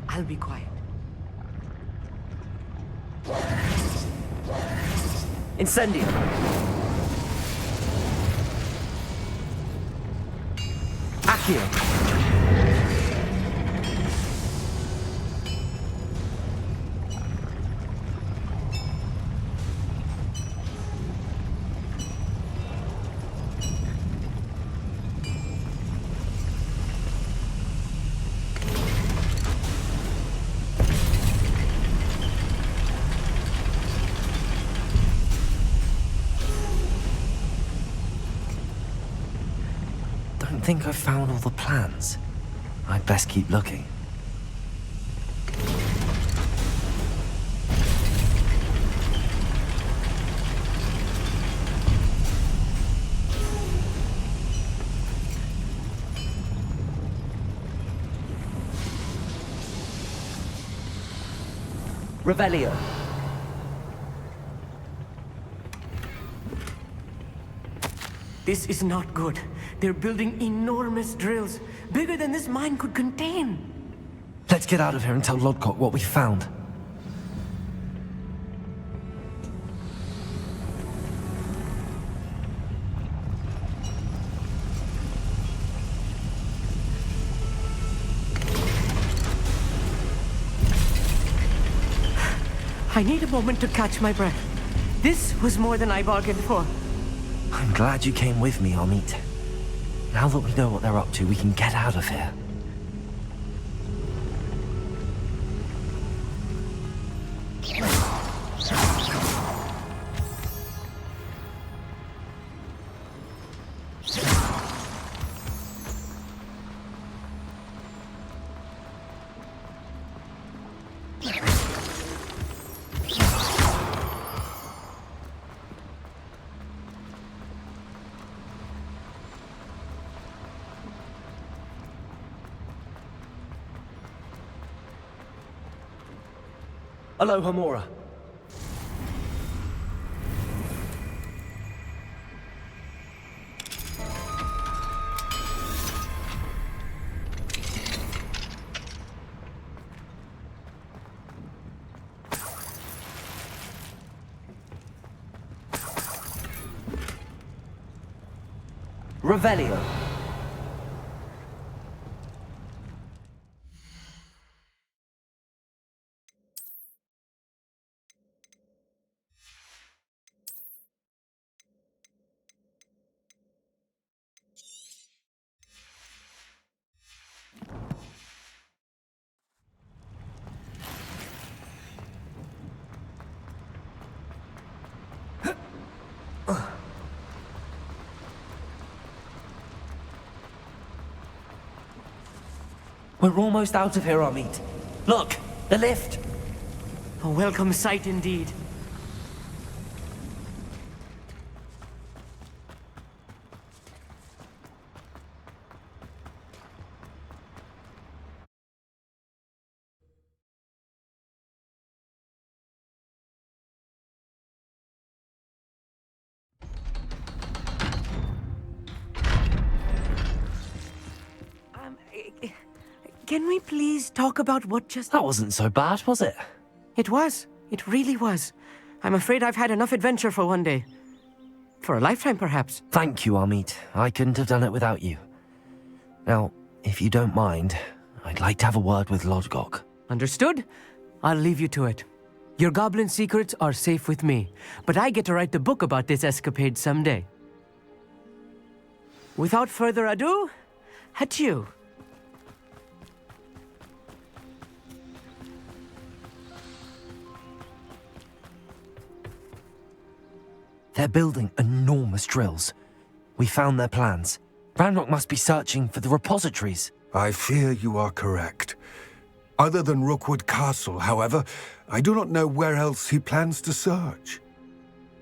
I'll be quiet. Incendio. Accio. I think I've found all the plans. I'd best keep looking. Revelio. This is not good. They're building enormous drills, bigger than this mine could contain. Let's get out of here and tell Lodgok what we found. I need a moment to catch my breath. This was more than I bargained for. I'm glad you came with me, Amit. Now that we know what they're up to, we can get out of here. Aloha Mora. Revelio. We're almost out of here, Amit. Look, the lift. A welcome sight indeed. Can we please talk about what just... That wasn't so bad, was it? It was. It really was. I'm afraid I've had enough adventure for one day. For a lifetime, perhaps. Thank you, Amit. I couldn't have done it without you. Now, if you don't mind, I'd like to have a word with Lodgok. Understood? I'll leave you to it. Your goblin secrets are safe with me, but I get to write the book about this escapade someday. Without further ado, adieu. They're building enormous drills. We found their plans. Ranrock must be searching for the repositories. I fear you are correct. Other than Rookwood Castle, however, I do not know where else he plans to search.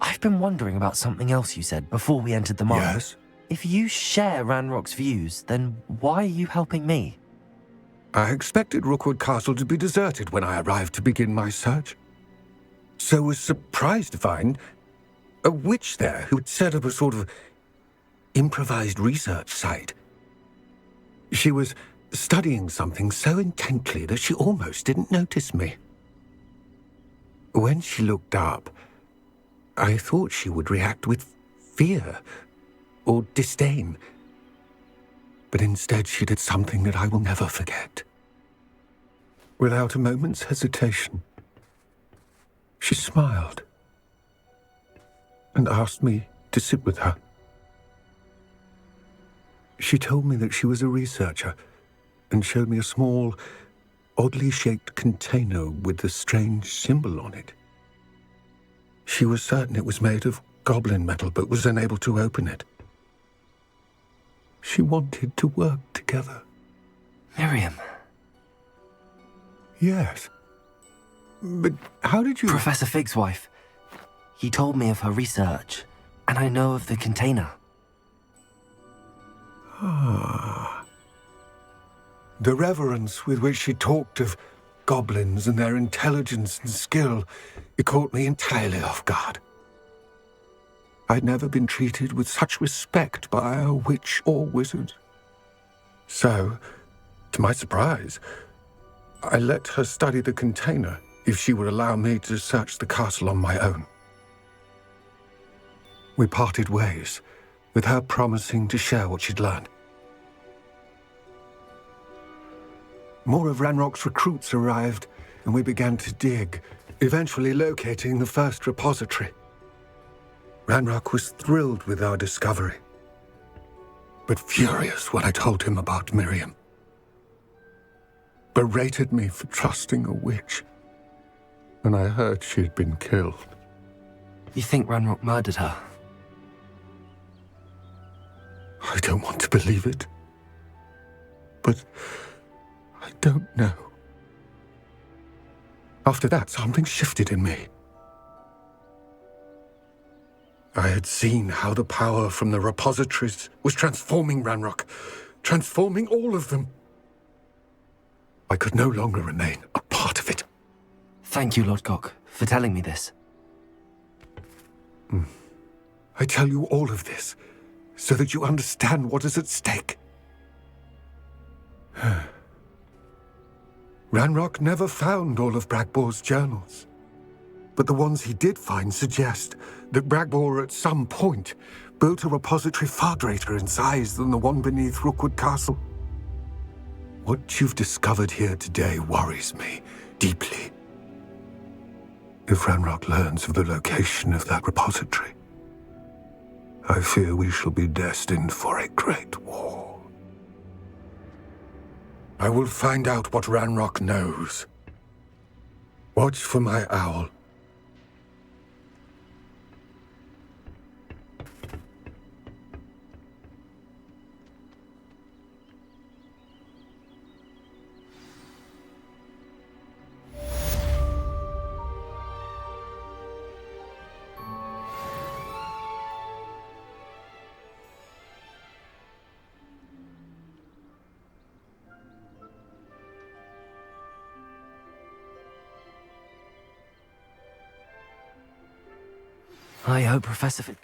I've been wondering about something else you said before we entered the mine. Yes? If you share Ranrock's views, then why are you helping me? I expected Rookwood Castle to be deserted when I arrived to begin my search. So was surprised to find a witch there who had set up a sort of improvised research site. She was studying something so intently that she almost didn't notice me. When she looked up, I thought she would react with fear or disdain. But instead she did something that I will never forget. Without a moment's hesitation, she smiled and asked me to sit with her. She told me that she was a researcher and showed me a small, oddly shaped container with a strange symbol on it. She was certain it was made of goblin metal, but was unable to open it. She wanted to work together. Miriam. Yes. But how did you... Professor Fig's wife. He told me of her research, and I know of the container. Ah. The reverence with which she talked of goblins and their intelligence and skill, it caught me entirely off guard. I'd never been treated with such respect by a witch or wizard. So, to my surprise, I let her study the container if she would allow me to search the castle on my own. We parted ways, with her promising to share what she'd learned. More of Ranrock's recruits arrived, and we began to dig, eventually locating the first repository. Ranrock was thrilled with our discovery, but furious when I told him about Miriam. Berated me for trusting a witch, and I heard she had been killed. You think Ranrock murdered her? I don't want to believe it, but I don't know. After that, something shifted in me. I had seen how the power from the repositories was transforming Ranrock, transforming all of them. I could no longer remain a part of it. Thank you, Lord Cock, for telling me this. I tell you all of this so that you understand what is at stake. Ranrock never found all of Bragbor's journals, but the ones he did find suggest that Bragbor at some point built a repository far greater in size than the one beneath Rookwood Castle. What you've discovered here today worries me deeply. If Ranrock learns of the location of that repository, I fear we shall be destined for a great war. I will find out what Ranrock knows. Watch for my owl. I hope Professor Fig...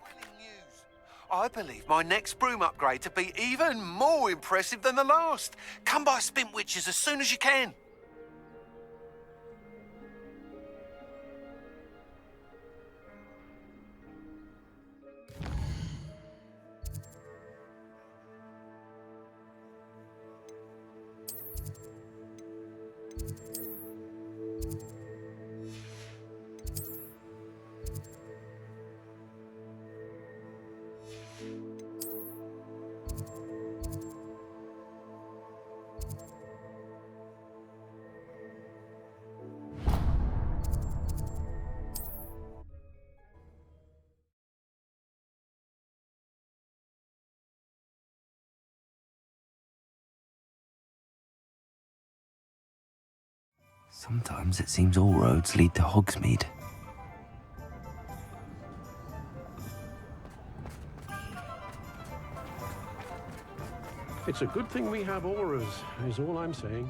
I believe my next broom upgrade to be even more impressive than the last. Come by Spint Witches as soon as you can. Sometimes it seems all roads lead to Hogsmeade. It's a good thing we have auras, is all I'm saying.